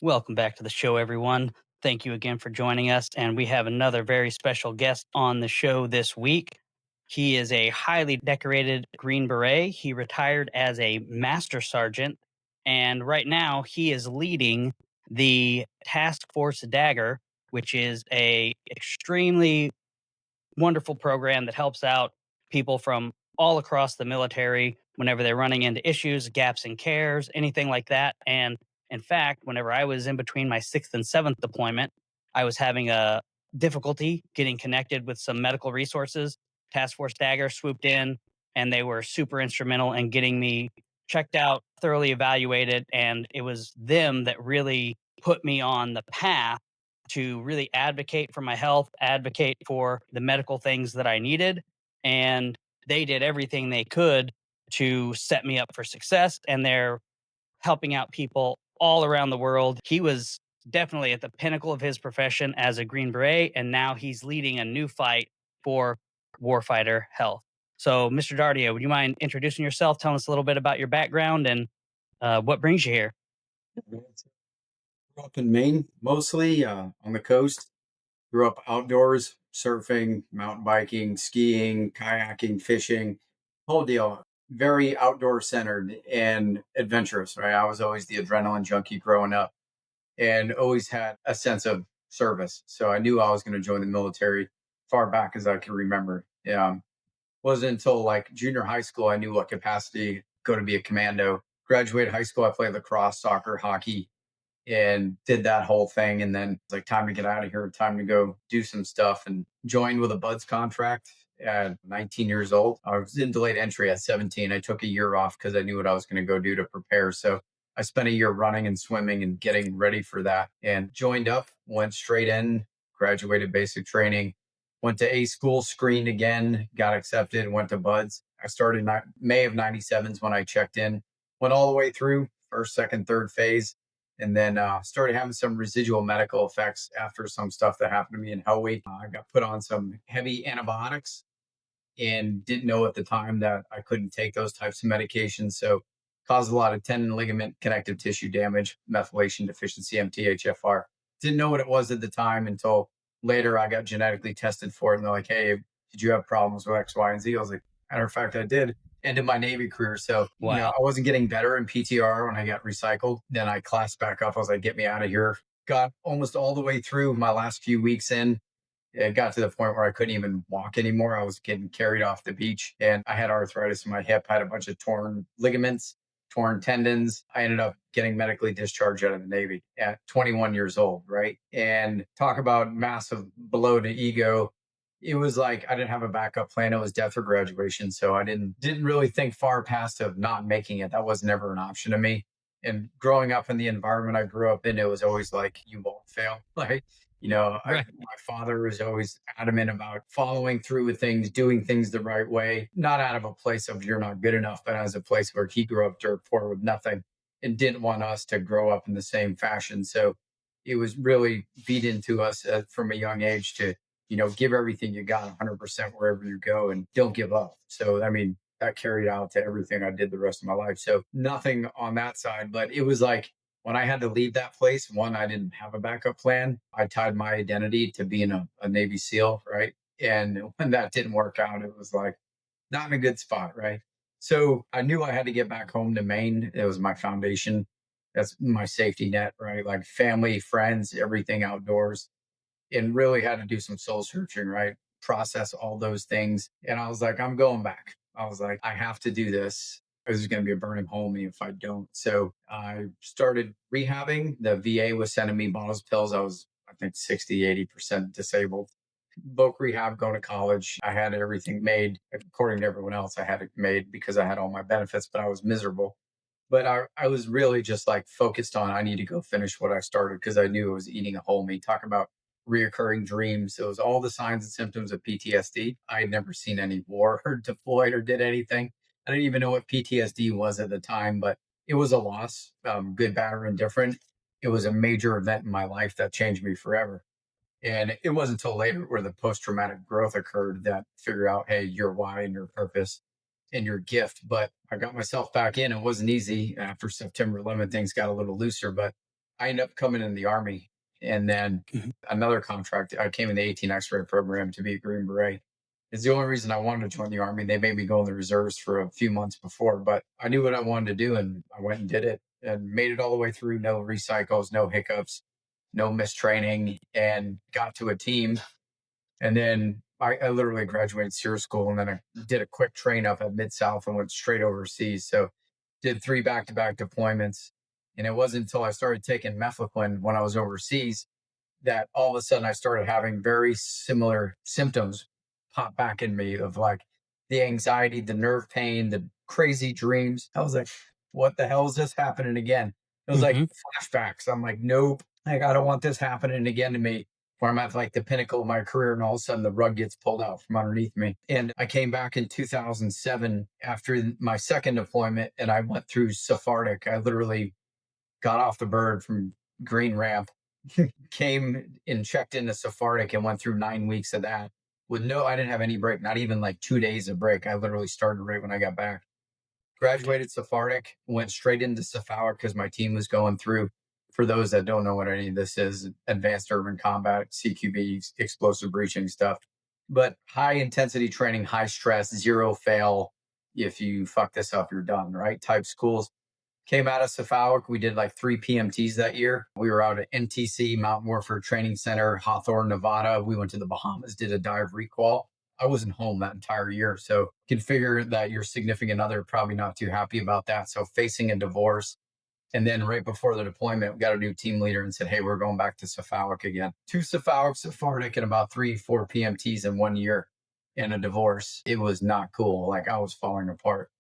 Welcome back to the show, everyone. Thank you again for joining us. And we have another very special guest on the show this week. He is a highly decorated Green Beret. He retired as a master sergeant. And right now, he is leading the Task Force Dagger, which is a extremely wonderful program that helps out people from all across the military whenever they're running into issues, gaps in cares, anything like that. And in fact, whenever I was in between my sixth and seventh deployment, I was having a difficulty getting connected with some medical resources. Task Force Dagger swooped in and they were super instrumental in getting me checked out, thoroughly evaluated. And it was them that really put me on the path to really advocate for my health, advocate for the medical things that I needed. And they did everything they could to set me up for success. And they're helping out people all around the world. He was definitely at the pinnacle of his profession as a Green Beret. And now he's leading a new fight for warfighter health. So, Mr. Dardia, would you mind introducing yourself, telling us a little bit about your background and what brings you here? Grew up in Maine, mostly on the coast. Grew up outdoors, surfing, mountain biking, skiing, kayaking, fishing, whole deal. Very outdoor centered and adventurous, right? I was always the adrenaline junkie growing up and always had a sense of service. So I knew I was going to join the military far back as I can remember. Wasn't until like junior high school I knew what capacity go to be a commando. Graduated high school, I played lacrosse, soccer, hockey, and did that whole thing. And then it's like, time to get out of here, time to go do some stuff, and joined with a Buds contract at 19 years old. I was in delayed entry at 17. I took a year off because I knew what I was going to go do to prepare. So I spent a year running and swimming and getting ready for that, and joined up, went straight in, graduated basic training, went to A school, screened again, got accepted, went to Buds. I started May of 97 is when I checked in, went all the way through first, second, third phase, and then started having some residual medical effects after some stuff that happened to me in Hell Week. I got put on some heavy antibiotics and didn't know at the time that I couldn't take those types of medications. So caused a lot of tendon, ligament, connective tissue damage, methylation deficiency, MTHFR. Didn't know what it was at the time until later I got genetically tested for it. And they're like, hey, did you have problems with X, Y, and Z? I was like, matter of fact, I did. Ended my Navy career. So, Wow. I wasn't getting better in PTR when I got recycled. Then I classed back up. I was like, get me out of here. Got almost all the way through my last few weeks in. It got to the point where I couldn't even walk anymore. I was getting carried off the beach, and I had arthritis in my hip, had a bunch of torn ligaments, torn tendons. I ended up getting medically discharged out of the Navy at 21 years old, right? And talk about massive blow to ego. It was like I didn't have a backup plan. It was death or graduation. So I didn't really think far past of not making it. That was never an option to me. And growing up in the environment I grew up in, it was always like, you won't fail. Like, Right. my father was always adamant about following through with things, doing things the right way, not out of a place of you're not good enough, but as a place where he grew up dirt poor with nothing and didn't want us to grow up in the same fashion. So it was really beat into us from a young age to, give everything you got 100% wherever you go and don't give up. So, I mean, that carried out to everything I did the rest of my life. So nothing on that side, but it was like, when I had to leave that place, one, I didn't have a backup plan. I tied my identity to being a Navy SEAL, right? And when that didn't work out, it was like not in a good spot, right? So I knew I had to get back home to Maine. It was my foundation. That's my safety net, right? Like family, friends, everything outdoors, and really had to do some soul searching, right? Process all those things. And I was like, I'm going back. I was like, I have to do this. This is going to be a burning hole in me if I don't. So I started rehabbing. The VA was sending me bottles of pills. I was, I think, 60, 80% disabled. Voc rehab, going to college. I had everything made. According to everyone else, I had it made because I had all my benefits, but I was miserable. But I was really just like focused on, I need to go finish what I started because I knew it was eating a hole in me. Talk about reoccurring dreams. It was all the signs and symptoms of PTSD. I had never seen any war or deployed or did anything. I didn't even know what PTSD was at the time, but it was a loss, good, bad, or indifferent. It was a major event in my life that changed me forever. And it wasn't until later where the post traumatic growth occurred that figure out, hey, your why and your purpose and your gift. But I got myself back in. It wasn't easy. After September 11th, things got a little looser, but I ended up coming in the Army, and then Mhm. another contract. I came in the 18 X-ray program to be a Green Beret. It's the only reason I wanted to join the Army. They made me go in the reserves for a few months before, but I knew what I wanted to do, and I went and did it and made it all the way through. No recycles, no hiccups, no mistraining, and got to a team. And then I literally graduated SEER school, and then I did a quick train up at Mid South and went straight overseas. So did 3 back-to-back deployments. And it wasn't until I started taking Methlequin when I was overseas that all of a sudden I started having very similar symptoms pop back in me of like the anxiety, the nerve pain, the crazy dreams. I was like, what the hell is this happening again? It was like Mhm. flashbacks. I'm like, nope, like I don't want this happening again to me. Where I'm at like the pinnacle of my career, and all of a sudden the rug gets pulled out from underneath me. And I came back in 2007 after my second deployment, and I went through Sephardic. I literally got off the bird from Green Ramp, came and checked into Sephardic and went through 9 weeks of that with I didn't have any break, not even like 2 days of break. I literally started right when I got back. Graduated Sephardic, went straight into Cephalic because my team was going through. For those that don't know what any of this is, advanced urban combat, CQB, explosive breaching stuff. But high intensity training, high stress, zero fail. If you fuck this up, you're done, right? Type schools. Came out of Cephalic. We did like 3 PMTs that year. We were out at NTC, Mountain Warfare Training Center, Hawthorne, Nevada. We went to the Bahamas, did a dive requal. I wasn't home that entire year. So you can figure that your significant other probably not too happy about that. So facing a divorce. And then right before the deployment, we got a new team leader and said, hey, we're going back to Cephalic again. 2 Cephalic, Sephardic, and about 3, 4 PMTs in 1 year and a divorce. It was not cool. Like I was falling apart.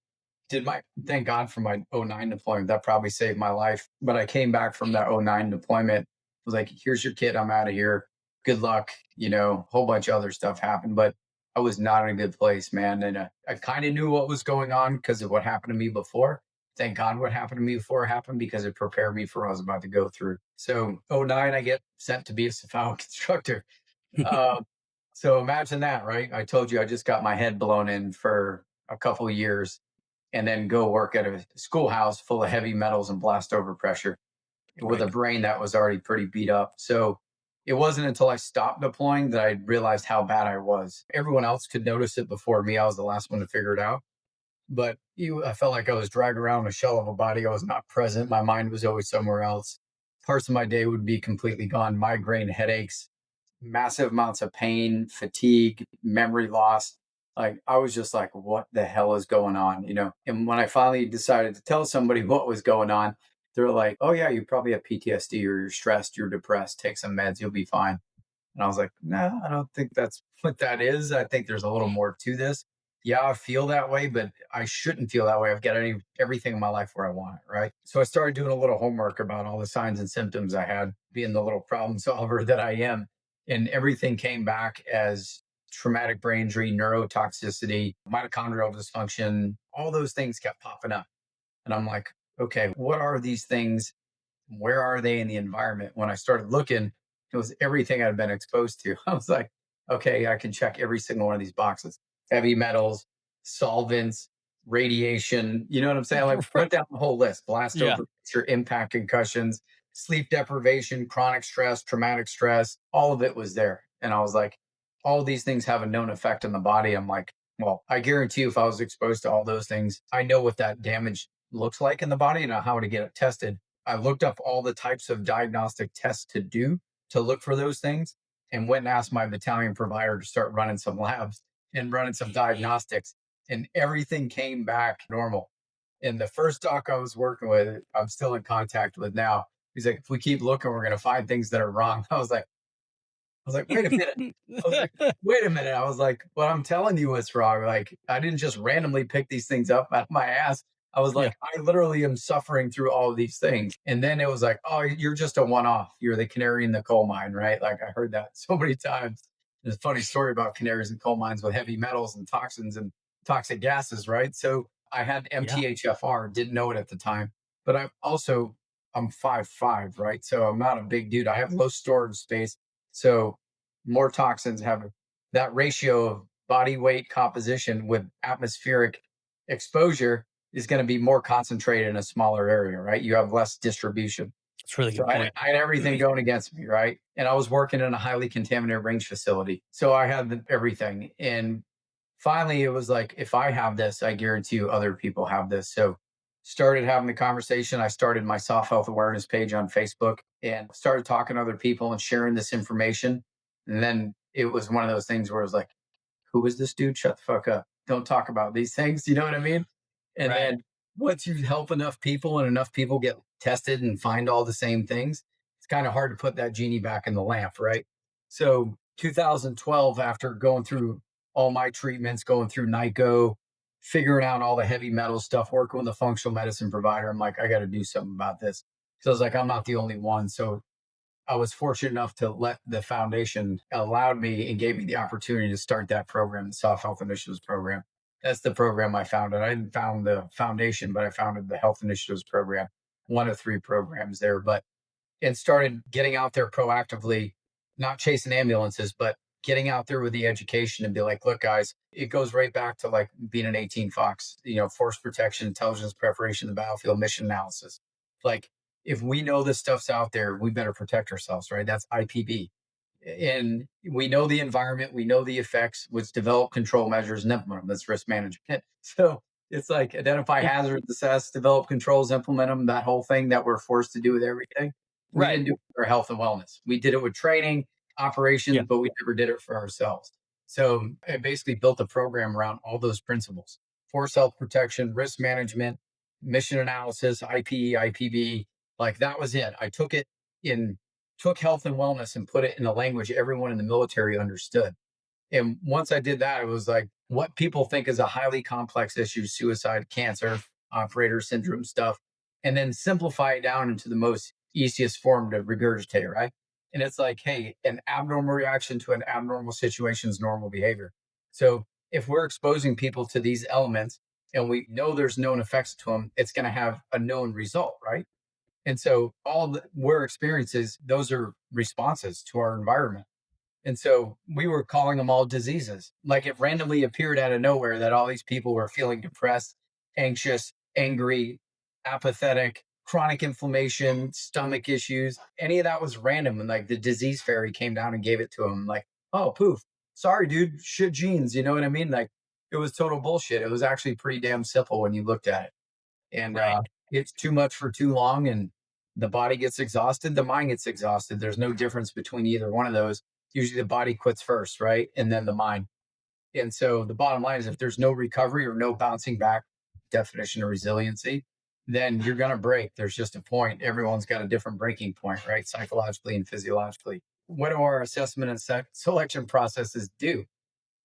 Thank God for my '09 deployment. That probably saved my life. But I came back from that '09 deployment. Was like, here's your kit. I'm out of here. Good luck. Whole bunch of other stuff happened, but I was not in a good place, man. And I kind of knew what was going on because of what happened to me before. Thank God what happened to me before happened because it prepared me for what I was about to go through. So '09, I get sent to be a Cephalic instructor. Uh, so imagine that, right? I told you I just got my head blown in for a couple of years and then go work at a schoolhouse full of heavy metals and blast overpressure with a Right. brain that was already pretty beat up. So it wasn't until I stopped deploying that I realized how bad I was. Everyone else could notice it before me. I was the last one to figure it out. But I felt like I was dragged around a shell of a body. I was not present. My mind was always somewhere else. Parts of my day would be completely gone. Migraine, headaches, massive amounts of pain, fatigue, memory loss. Like I was just like, what the hell is going on? And when I finally decided to tell somebody what was going on, they're like, oh yeah, you probably have PTSD or you're stressed, you're depressed, take some meds, you'll be fine. And I was like, no, I don't think that's what that is. I think there's a little more to this. Yeah, I feel that way, but I shouldn't feel that way. I've got everything in my life where I want it, right? So I started doing a little homework about all the signs and symptoms I had, being the little problem solver that I am. And everything came back as traumatic brain injury, neurotoxicity, mitochondrial dysfunction, all those things kept popping up. And I'm like, okay, what are these things? Where are they in the environment? When I started looking, it was everything I'd been exposed to. I was like, okay, I can check every single one of these boxes. Heavy metals, solvents, radiation. You know what I'm saying? Like went down the whole list: blast Yeah. overpressure, impact concussions, sleep deprivation, chronic stress, traumatic stress. All of it was there. And I was like, all these things have a known effect on the body. I'm like, well, I guarantee you, if I was exposed to all those things, I know what that damage looks like in the body and how to get it tested. I looked up all the types of diagnostic tests to do to look for those things and went and asked my battalion provider to start running some labs and running some diagnostics. And everything came back normal. And the first doc I was working with, I'm still in contact with now. He's like, if we keep looking, we're going to find things that are wrong. I was like, wait a minute. I was like, wait a minute. I was like, well, I'm telling you what's wrong. Like, I didn't just randomly pick these things up out of my ass. I was Yeah. like, I literally am suffering through all of these things. And then it was like, oh, you're just a one off. You're the canary in the coal mine, right? Like, I heard that so many times. There's a funny story about canaries in coal mines with heavy metals and toxins and toxic gases, right? So I had Yeah. MTHFR, didn't know it at the time, but I'm 5'5", right? So I'm not a big dude. I have low storage space. So more toxins have that ratio of body weight composition with atmospheric exposure is going to be more concentrated in a smaller area, right? You have less distribution. It's a really So good point. I had everything going against me, right? And I was working in a highly contaminated range facility. So I had everything. And finally, it was like, if I have this, I guarantee you other people have this. So started having the conversation. I started my soft health awareness page on Facebook and started talking to other people and sharing this information. And then it was one of those things where it was like, who is this dude? Shut the fuck up. Don't talk about these things. You know what I mean? And Right. then once you help enough people and enough people get tested and find all the same things, it's kind of hard to put that genie back in the lamp, right? So 2012, after going through all my treatments, going through NICO, figuring out all the heavy metal stuff, working with a functional medicine provider, I'm like, I got to do something about this. So I was like, I'm not the only one. So I was fortunate enough to let the foundation allowed me and gave me the opportunity to start that program, the Soft Health Initiatives program. That's the program I founded. I didn't found the foundation, but I founded the Health Initiatives program, one of three programs there. But and started getting out there proactively, not chasing ambulances, but getting out there with the education and be like, look, guys, it goes right back to like being an 18 Fox, force protection, intelligence preparation, the battlefield mission analysis. Like, if we know this stuff's out there, we better protect ourselves, right? That's IPB. And we know the environment, we know the effects, which develop control measures and implement them. That's risk management. So it's like identify Yeah. hazards, assess, develop controls, implement them, that whole thing that we're forced to do with everything. We Right. didn't do it for health and wellness. We did it with training, Yeah. operations, but we never did it for ourselves. So I basically built a program around all those principles: force health protection, risk management, mission analysis, IPE, IPB. Like that was it. I took health and wellness and put it in a language everyone in the military understood. And once I did that, it was like what people think is a highly complex issue: suicide, cancer, operator syndrome stuff, and then simplify it down into the most easiest form to regurgitate, right? And it's like, hey, an abnormal reaction to an abnormal situation is normal behavior. So if we're exposing people to these elements and we know there's known effects to them, it's going to have a known result, right? And so all that we're experiences, those are responses to our environment. And so we were calling them all diseases. Like it randomly appeared out of nowhere that all these people were feeling depressed, anxious, angry, apathetic, chronic inflammation, stomach issues. Any of that was random. And like the disease fairy came down and gave it to them. Like, oh, poof. Sorry, dude. Shit genes. You know what I mean? Like it was total bullshit. It was actually pretty damn simple when you looked at it. And Right. it's too much for too long. And the body gets exhausted, the mind gets exhausted. There's no difference between either one of those. Usually the body quits first, right? And then the mind. And so the bottom line is if there's no recovery or no bouncing back, definition of resiliency, then you're going to break. There's just a point. Everyone's got a different breaking point, right? Psychologically and physiologically. What do our assessment and selection processes do?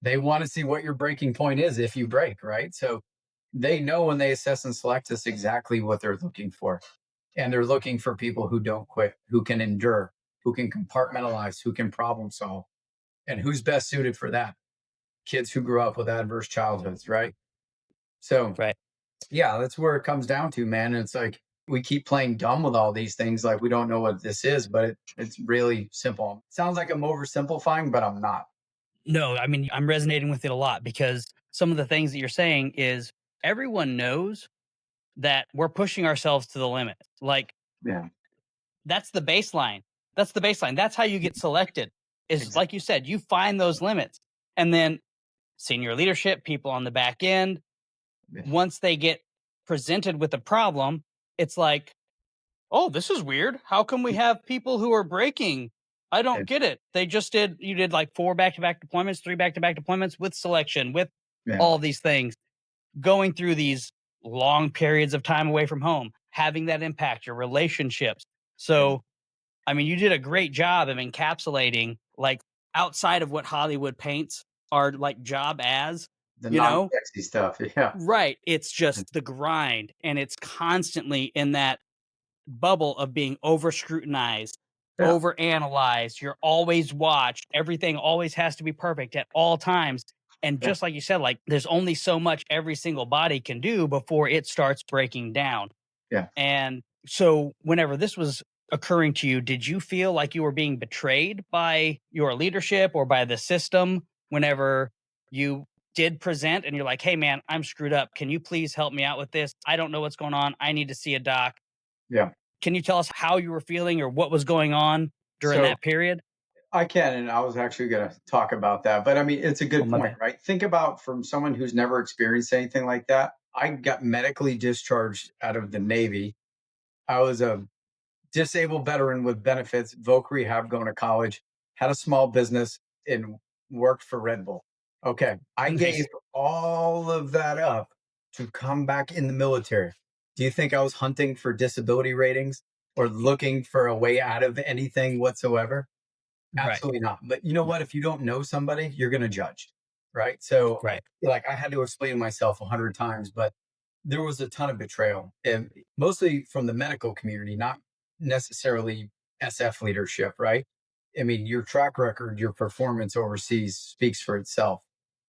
They want to see what your breaking point is if you break, right? So they know when they assess and select us exactly what they're looking for. And they're looking for people who don't quit, who can endure, who can compartmentalize, who can problem solve. And who's best suited for that? Kids who grew up with adverse childhoods, right? So, Right. yeah, that's where it comes down to, man. It's like we keep playing dumb with all these things, like we don't know what this is, but it's really simple. Sounds like I'm oversimplifying, but I'm not. No, I mean, I'm resonating with it a lot because some of the things that you're saying is everyone knows that we're pushing ourselves to the limit. Like Yeah, that's the baseline. That's the baseline. That's how you get selected. Is exactly. like you said, you find those limits. And then senior leadership, people on the back end, Yeah, once they get presented with a problem, it's like, "Oh, this is weird. How come we have people who are breaking? I yeah, don't get it. They just did you did like 4 back-to-back deployments, 3 back-to-back deployments with selection, with yeah, all these things, going through these long periods of time away from home, having that impact your relationships." yeah. So, I mean, you did a great job of encapsulating, like, outside of what Hollywood paints our, like, job as, The you non know? sexy stuff. Yeah, Right. It's just the grind, and it's constantly in that bubble of being over scrutinized, yeah, over analyzed. You're always watched. Everything always has to be perfect at all times. And yeah, just like you said, like there's only so much every single body can do before it starts breaking down. yeah. And so whenever this was occurring to you, did you feel like you were being betrayed by your leadership or by the system whenever you did present and you're like, "Hey man, I'm screwed up. Can you please help me out with this? I don't know what's going on. I need to see a doc." Yeah. Can you tell us how you were feeling or what was going on during So that period? I can, and I was actually going to talk about that. But I mean, it's a Oh, good my point, bad. right? Think about from someone who's never experienced anything like that. I got medically discharged out of the Navy. I was a disabled veteran with benefits, voc rehab, going to college, had a small business, and worked for Red Bull. Okay. I gave Nice. all of that up to come back in the military. Do you think I was hunting for disability ratings or looking for a way out of anything whatsoever? Right. Absolutely not. But you know what? If you don't know somebody, you're going to judge, right? So, Right. like, I had to explain myself 100 times, but there was a ton of betrayal, and mostly from the medical community, not necessarily SF leadership, right? I mean, your track record, your performance overseas speaks for itself.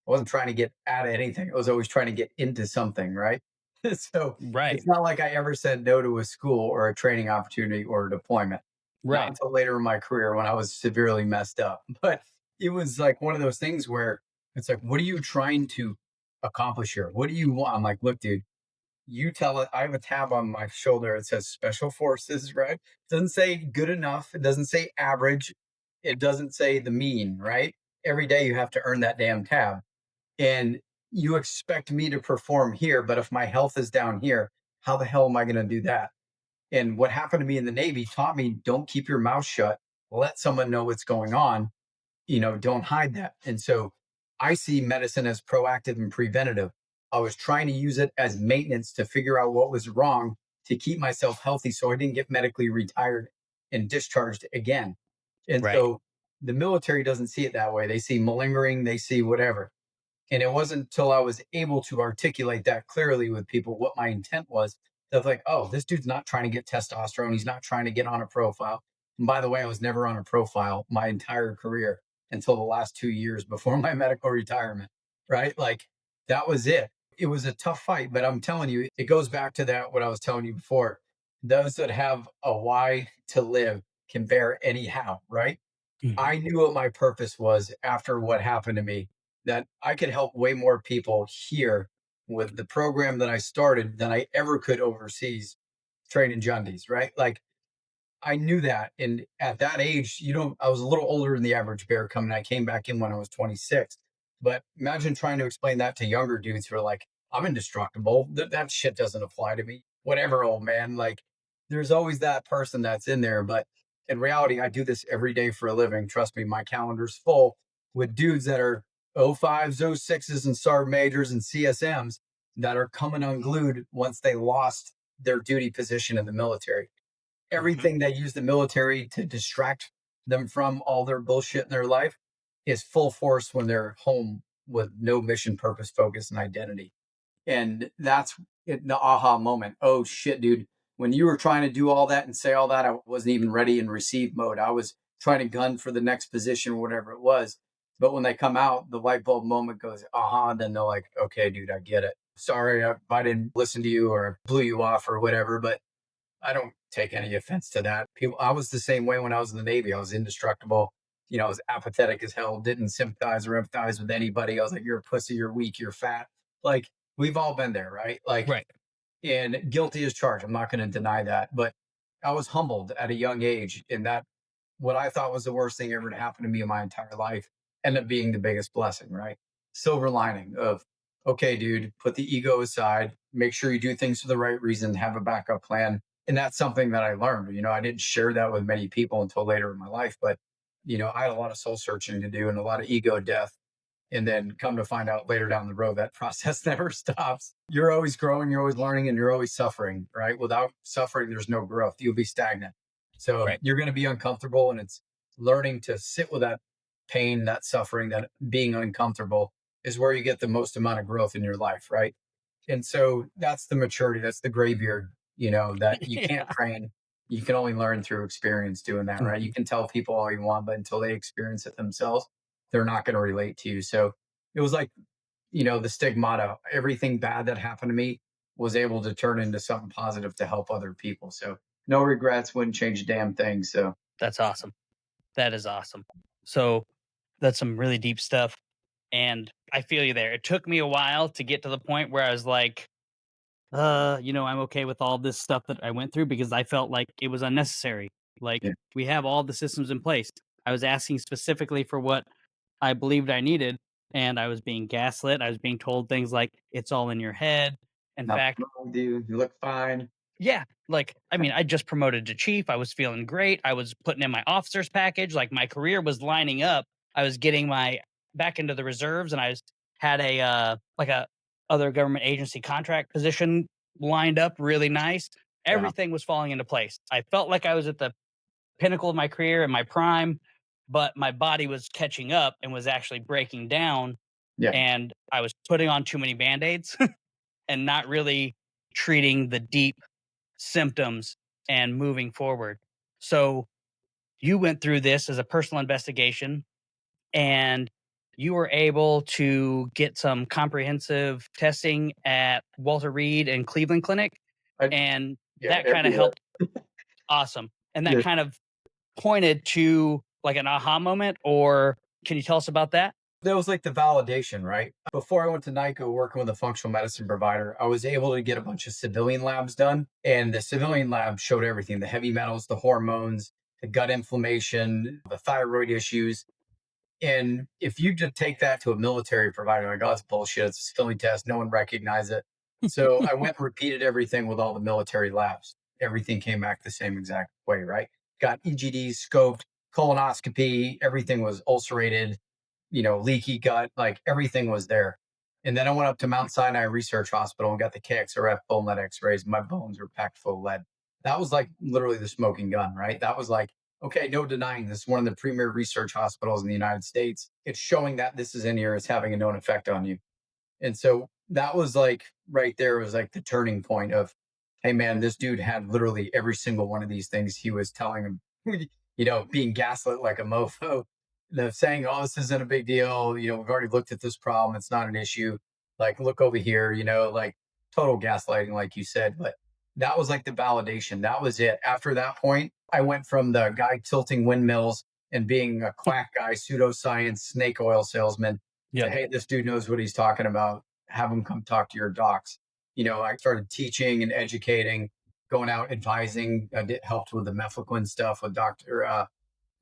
I wasn't trying to get out of anything. I was always trying to get into something, right? So Right. it's not like I ever said no to a school or a training opportunity or a deployment. Not Right. until later in my career when I was severely messed up. But it was like one of those things where it's like, what are you trying to accomplish here? What do you want? I'm like, look, dude, you tell it. I have a tab on my shoulder. It says special forces, right? It doesn't say good enough. It doesn't say average. It doesn't say the mean, right? Every day you have to earn that damn tab. And you expect me to perform here. But if my health is down here, how the hell am I going to do that? And what happened to me in the Navy taught me don't keep your mouth shut. Let someone know what's going on. Don't hide that. And so I see medicine as proactive and preventative. I was trying to use it as maintenance to figure out what was wrong to keep myself healthy so I didn't get medically retired and discharged again. And Right. so the military doesn't see it that way. They see malingering, they see whatever. And it wasn't until I was able to articulate that clearly with people what my intent was that like, oh, this dude's not trying to get testosterone. He's not trying to get on a profile. And by the way, I was never on a profile my entire career until the last 2 years before my medical retirement, right? Like that was it. It was a tough fight, but I'm telling you, it goes back to that, what I was telling you before. Those that have a why to live can bear anyhow, right? Mhm. I knew what my purpose was after what happened to me, that I could help way more people here with the program that I started than I ever could overseas training junkies, right? Like I knew that. And at that age, I was a little older than the average bear coming. I came back in when I was 26. But imagine trying to explain that to younger dudes who are like, I'm indestructible. That shit doesn't apply to me. Whatever, old man. Like, there's always that person that's in there. But in reality, I do this every day for a living. Trust me, my calendar's full with dudes that are O5s, O6s, and SAR majors and CSMs that are coming unglued once they lost their duty position in the military. Mhm. Everything they use the military to distract them from all their bullshit in their life is full force when they're home with no mission, purpose, focus, and identity. And that's the aha moment. Oh shit, dude. When you were trying to do all that and say all that, I wasn't even ready in receive mode. I was trying to gun for the next position, whatever it was. But when they come out, the light bulb moment goes, aha. Then they're like, okay, dude, I get it. Sorry if I didn't listen to you or blew you off or whatever. But I don't take any offense to that. I was the same way when I was in the Navy. I was indestructible. I was apathetic as hell, didn't sympathize or empathize with anybody. I was like, you're a pussy, you're weak, you're fat. Like, we've all been there, right? Like, Right. and guilty as charged. I'm not going to deny that. But I was humbled at a young age. And that, what I thought was the worst thing ever to happen to me in my entire life, ended up being the biggest blessing, right? Silver lining of, okay, dude, put the ego aside, make sure you do things for the right reason, have a backup plan. And that's something that I learned. I didn't share that with many people until later in my life, but I had a lot of soul searching to do and a lot of ego death. And then come to find out later down the road, that process never stops. You're always growing, you're always learning, and you're always suffering, right? Without suffering, there's no growth. You'll be stagnant. So Right. you're going to be uncomfortable. And it's learning to sit with that pain, that suffering, that being uncomfortable is where you get the most amount of growth in your life, right? And so that's the maturity, that's the graybeard, that you can't Yeah. train. You can only learn through experience doing that, right? You Mhm. can tell people all you want, but until they experience it themselves, they're not going to relate to you. So it was like, the stigmata, everything bad that happened to me was able to turn into something positive to help other people. So no regrets, wouldn't change a damn thing. So That's awesome. That is awesome. So that's some really deep stuff. And I feel you there. It took me a while to get to the point where I was like, I'm okay with all this stuff that I went through because I felt like it was unnecessary. Like, Yeah. we have all the systems in place. I was asking specifically for what I believed I needed, and I was being gaslit. I was being told things like, it's all in your head. In Nothing fact, wrong with you. You look fine. yeah, like, I mean, I just promoted to chief. I was feeling great. I was putting in my officer's package. Like, my career was lining up. I was getting my back into the reserves, and had a other government agency contract position lined up really nice. Yeah. Everything was falling into place. I felt like I was at the pinnacle of my career in my prime, but my body was catching up and was actually breaking down, Yeah. and I was putting on too many band-aids and not really treating the deep symptoms and moving forward. So you went through this as a personal investigation, and you were able to get some comprehensive testing at Walter Reed and Cleveland Clinic, I, and yeah. that kind of Everywhere. helped. Awesome. And that Yeah. kind of pointed to like an aha moment, or can you tell us about that? That was like the validation, right? Before I went to NICO working with a functional medicine provider, I was able to get a bunch of civilian labs done. And the civilian lab showed everything: the heavy metals, the hormones, the gut inflammation, the thyroid issues. And if you just take that to a military provider, like, oh, that's bullshit. It's a civilian test. No one recognized it. So I went and repeated everything with all the military labs. Everything came back the same exact way, right? Got EGDs scoped, colonoscopy, everything was ulcerated, leaky gut, like everything was there. And then I went up to Mount Sinai Research Hospital and got the KXRF bone lead x-rays. My bones were packed full of lead. That was like literally the smoking gun, right? That was like, okay, no denying this. One of the premier research hospitals in the United States. It's showing that this is in here, it's having a known effect on you. And so that was like right there was like the turning point of, hey man, this dude had literally every single one of these things he was telling him, being gaslit like a mofo, saying, oh, this isn't a big deal. We've already looked at this problem. It's not an issue. Like, look over here, like total gaslighting, like you said. But that was like the validation. That was it. After that point, I went from the guy tilting windmills and being a quack guy, pseudoscience, snake oil salesman, to, Yep. hey, this dude knows what he's talking about. Have him come talk to your docs. I started teaching and educating, going out advising. Helped with the Methlequin stuff with Dr.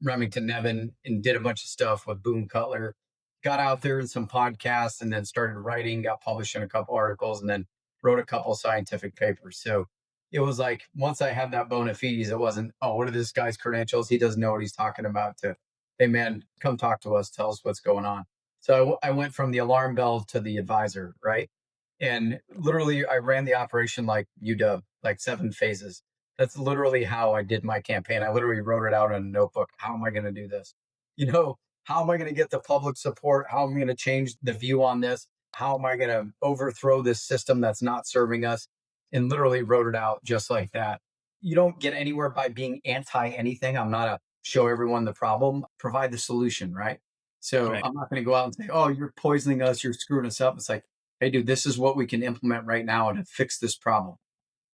Remington Nevin, and did a bunch of stuff with Boone Cutler. Got out there in some podcasts and then started writing, got published in a couple articles, and then wrote a couple scientific papers. So it was like once I had that bona fides, it wasn't, oh, what are this guy's credentials? He doesn't know what he's talking about, to, hey, man, come talk to us. Tell us what's going on. So I went from the alarm bell to the advisor, right? And literally, I ran the operation like UW, like 7 phases. That's literally how I did my campaign. I literally wrote it out in a notebook. How am I going to do this? How am I going to get the public support? How am I going to change the view on this? How am I going to overthrow this system that's not serving us? And literally wrote it out just like that. You don't get anywhere by being anti anything. I'm not a show everyone the problem, provide the solution, right? So Right. I'm not going to go out and say, oh, you're poisoning us, you're screwing us up. It's like, hey, dude, this is what we can implement right now to fix this problem.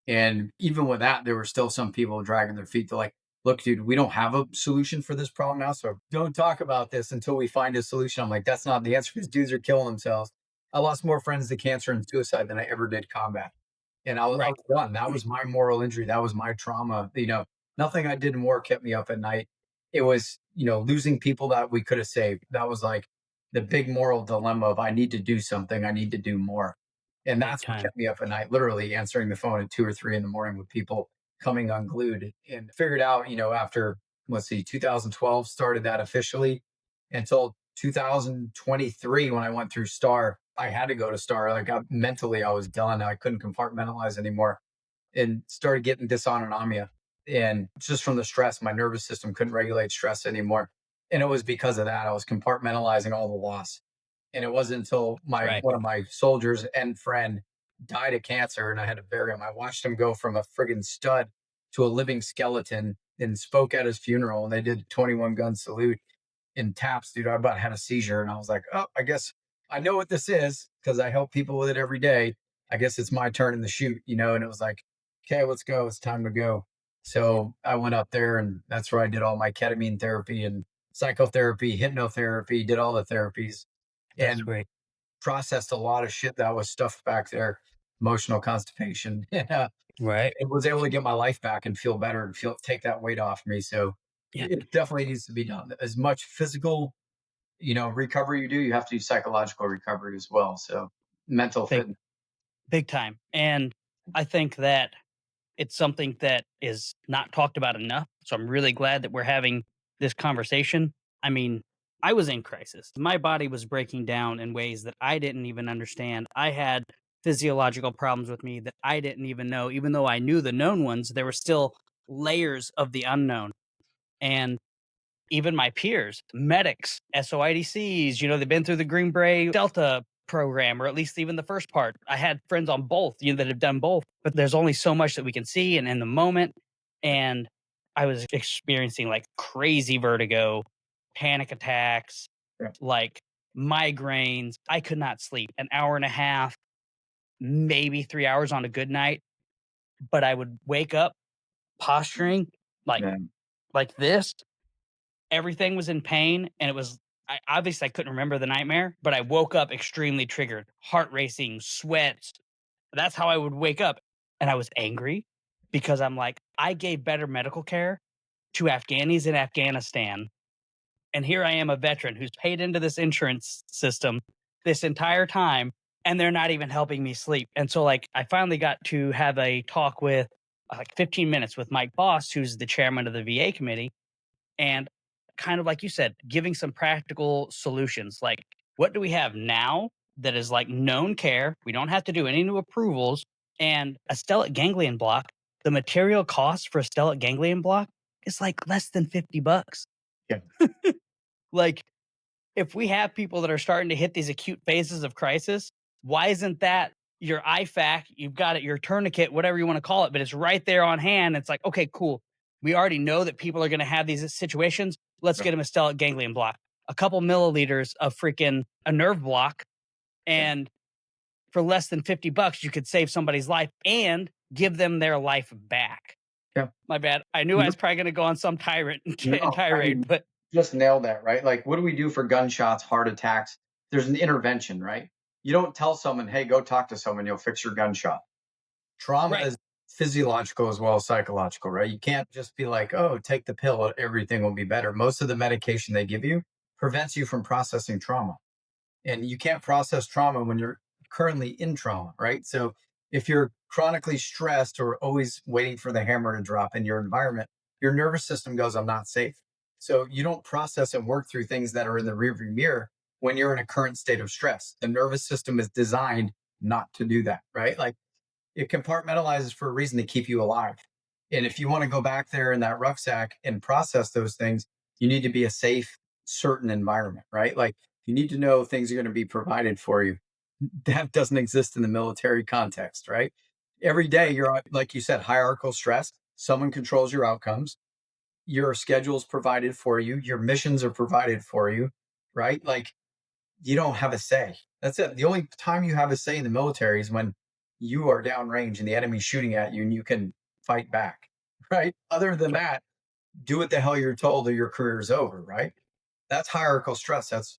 And even with that, there were still some people dragging their feet. They're like, look, dude, we don't have a solution for this problem now. So don't talk about this until we find a solution. I'm like, that's not the answer, because dudes are killing themselves. I lost more friends to cancer and suicide than I ever did combat. And I Right. was done. That was my moral injury. That was my trauma. Nothing I did in war kept me up at night. It was, losing people that we could have saved. That was like the big moral dilemma of, I need to do something. I need to do more. And Big that's what time. kept me up at night, literally answering the phone at 2 or 3 in the morning with people coming unglued. And figured out, after, let's see, 2012 started that officially, until 2023 when I went through STAR. I had to go to STAR. Like, mentally, I was done. I couldn't compartmentalize anymore, and started getting dysautonomia. And just from the stress, my nervous system couldn't regulate stress anymore. And it was because of that. I was compartmentalizing all the loss. And it wasn't until my Right. one of my soldiers and friend died of cancer and I had to bury him. I watched him go from a friggin' stud to a living skeleton, and spoke at his funeral. And they did a 21 gun salute in taps, dude. I about had a seizure, and I was like, oh, I guess I know what this is because I help people with it every day. I guess it's my turn in the shoot. And it was like, okay, let's go. It's time to go. So I went up there, and that's where I did all my ketamine therapy and psychotherapy, hypnotherapy, did all the therapies, That's and great. processed a lot of shit that was stuffed back there. emotional constipation. And Right. it was able to get my life back and feel better and take that weight off me. So Yeah. it definitely needs to be done. As much physical, recovery you do, you have to do psychological recovery as well. So mental Big, fitness. big time. And I think that it's something that is not talked about enough. So I'm really glad that we're having this conversation. I mean, I was in crisis. My body was breaking down in ways that I didn't even understand. I had physiological problems with me that I didn't even know. Even though I knew the known ones, there were still layers of the unknown. And even my peers, medics, SOIDCs, they've been through the Green Beret Delta program, or at least even the first part. I had friends on both, that have done both, but there's only so much that we can see and in the moment. And I was experiencing like crazy vertigo, panic attacks, Yeah. like migraines. I could not sleep an hour and a half, maybe 3 hours on a good night, but I would wake up posturing like Man. like this. Everything was in pain, and it was I couldn't remember the nightmare, but I woke up extremely triggered, heart racing, sweats. That's how I would wake up, and I was angry because I'm like, I gave better medical care to Afghanis in Afghanistan, and here I am, a veteran who's paid into this insurance system this entire time, and they're not even helping me sleep. And so, like, I finally got to have a talk with, like, 15 minutes with Mike Boss, who's the chairman of the VA committee, and kind of like you said, giving some practical solutions. Like, what do we have now that is like known care? We don't have to do any new approvals. And a stellate ganglion block, the material cost for a stellate ganglion block is like less than $50. Yeah. Like, if we have people that are starting to hit these acute phases of crisis, why isn't that your IFAK? You've got it, your tourniquet, whatever you want to call it, but it's right there on hand. It's like, okay, cool. We already know that people are going to have these situations. Let's Yeah. get them a stellate ganglion block, a couple milliliters of freaking a nerve block. Yeah. And for less than $50, you could save somebody's life and give them their life back. Yeah. My bad. I knew I was probably going to go on some No, I tirade, mean, but just nailed that, right? Like, what do we do for gunshots, heart attacks? There's an intervention, right? You don't tell someone, hey, go talk to someone, you'll fix your gunshot. Trauma right. is physiological as well as psychological, right? You can't just be like, oh, take the pill, everything will be better. Most of the medication they give you prevents you from processing trauma. And you can't process trauma when you're currently in trauma, right? So if you're chronically stressed or always waiting for the hammer to drop in your environment, your nervous system goes, I'm not safe. So you don't process and work through things that are in the rearview mirror when you're in a current state of stress. The nervous system is designed not to do that, right? Like, it compartmentalizes for a reason to keep you alive. And if you want to go back there in that rucksack and process those things, you need to be a safe, certain environment, right? Like, you need to know things are going to be provided for you. That doesn't exist in the military context, right? Every day you're, like you said, hierarchical stress. Someone controls your outcomes. Your schedule is provided for you. Your missions are provided for you, right? Like, you don't have a say. That's it. The only time you have a say in the military is when you are downrange and the enemy's shooting at you and you can fight back, right? Other than that, do what the hell you're told or your career is over, right? That's hierarchical stress. That's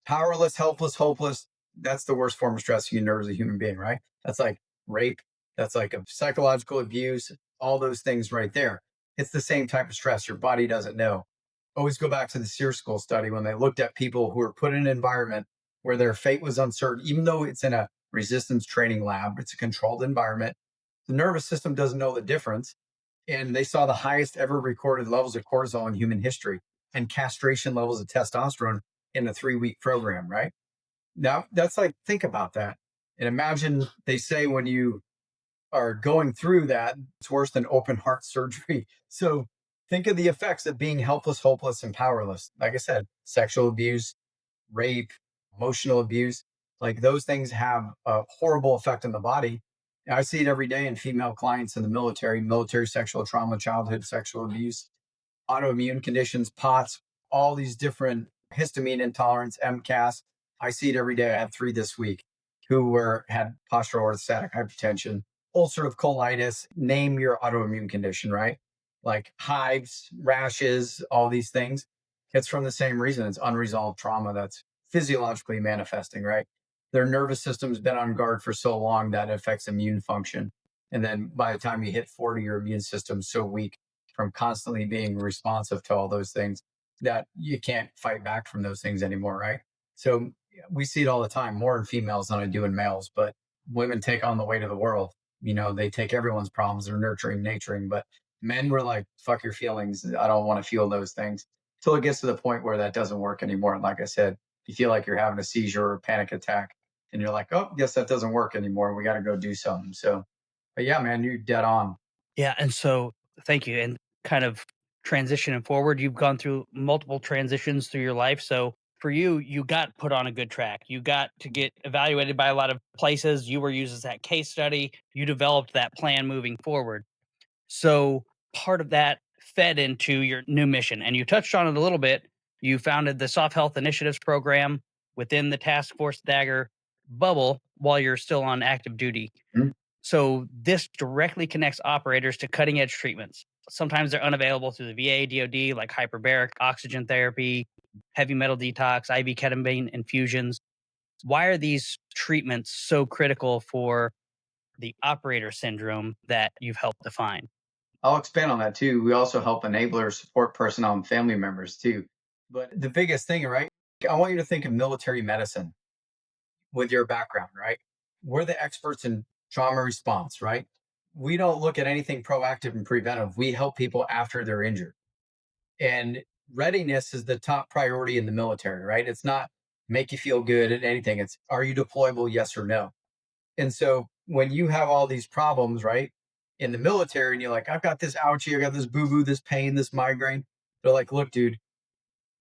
powerless, helpless, hopeless. That's the worst form of stress you can endure as a human being, right? That's like rape. That's like a psychological abuse, all those things right there. It's the same type of stress. Your body doesn't know. Always go back to the SEER school study when they looked at people who were put in an environment where their fate was uncertain, even though it's in a resistance training lab, it's a controlled environment. The nervous system doesn't know the difference. And they saw the highest ever recorded levels of cortisol in human history and castration levels of testosterone in a 3-week program, right? Now, that's like, think about that. And imagine they say when you are going through that, it's worse than open heart surgery. So think of the effects of being helpless, hopeless, and powerless. Like I said, sexual abuse, rape, emotional abuse, like those things have a horrible effect on the body. I see it every day in female clients in the military sexual trauma, childhood sexual abuse, autoimmune conditions, POTS, all these different histamine intolerance, MCAS. I see it every day. I had 3 this week who had postural orthostatic hypertension, ulcerative colitis, name your autoimmune condition, right? Like hives, rashes, all these things. It's from the same reason. It's unresolved trauma that's physiologically manifesting, right? their nervous system's been on guard for so long that it affects immune function. And then by the time you hit 40, your immune system's so weak from constantly being responsive to all those things that you can't fight back from those things anymore, right? So we see it all the time, more in females than I do in males, but women take on the weight of the world. They take everyone's problems, they're nurturing, naturing, but men were like, fuck your feelings. I don't want to feel those things until it gets to the point where that doesn't work anymore. And like I said, you feel like you're having a seizure or a panic attack and you're like, oh, guess that doesn't work anymore. We got to go do something. So, but yeah, man, you're dead on. Yeah, and so thank you. And kind of transitioning forward, you've gone through multiple transitions through your life. So for you, you got put on a good track. You got to get evaluated by a lot of places. You were used as that case study. You developed that plan moving forward. So part of that fed into your new mission. And you touched on it a little bit. You founded the Soft Health Initiatives program within the Task Force Dagger bubble while you're still on active duty. Mhm. So this directly connects operators to cutting edge treatments. Sometimes they're unavailable through the VA, DoD, like hyperbaric, oxygen therapy, heavy metal detox, IV ketamine infusions. Why are these treatments so critical for the operator syndrome that you've helped define? I'll expand on that too. We also help enablers, support personnel, and family members too. But the biggest thing, right? I want you to think of military medicine with your background, right? We're the experts in trauma response, right? We don't look at anything proactive and preventive. We help people after they're injured. And readiness is the top priority in the military, right? It's not make you feel good at anything. It's are you deployable? Yes or no. And so when you have all these problems, right, in the military, and you're like, I've got this ouchie, I got this boo boo, this pain, this migraine. They're like, look, dude,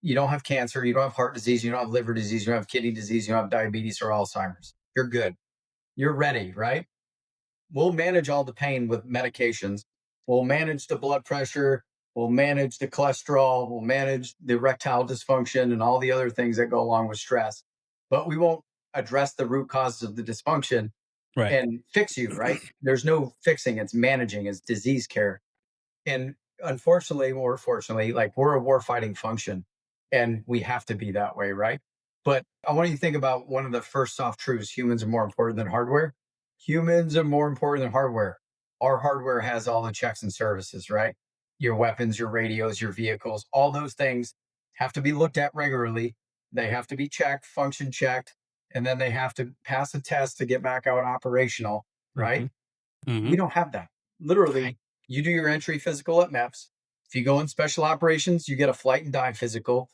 you don't have cancer, you don't have heart disease, you don't have liver disease, you don't have kidney disease, you don't have diabetes or Alzheimer's. You're good. You're ready, right? We'll manage all the pain with medications. We'll manage the blood pressure. We'll manage the cholesterol. We'll manage the erectile dysfunction and all the other things that go along with stress. But we won't address the root causes of the dysfunction Right. and fix you, right? There's no fixing, it's managing, it's disease care. And unfortunately, or fortunately, like we're a war fighting function and we have to be that way, right? But I want you to think about one of the first soft truths: humans are more important than hardware. Humans are more important than hardware. Our hardware has all the checks and services, right? Your weapons, your radios, your vehicles, all those things have to be looked at regularly. They have to be checked, function checked, and then they have to pass a test to get back out operational, right? Hmm. Hmm. We don't have that. Right. Literally, you do your entry physical at MEPS. If you go in special operations, you get a flight and dive physical.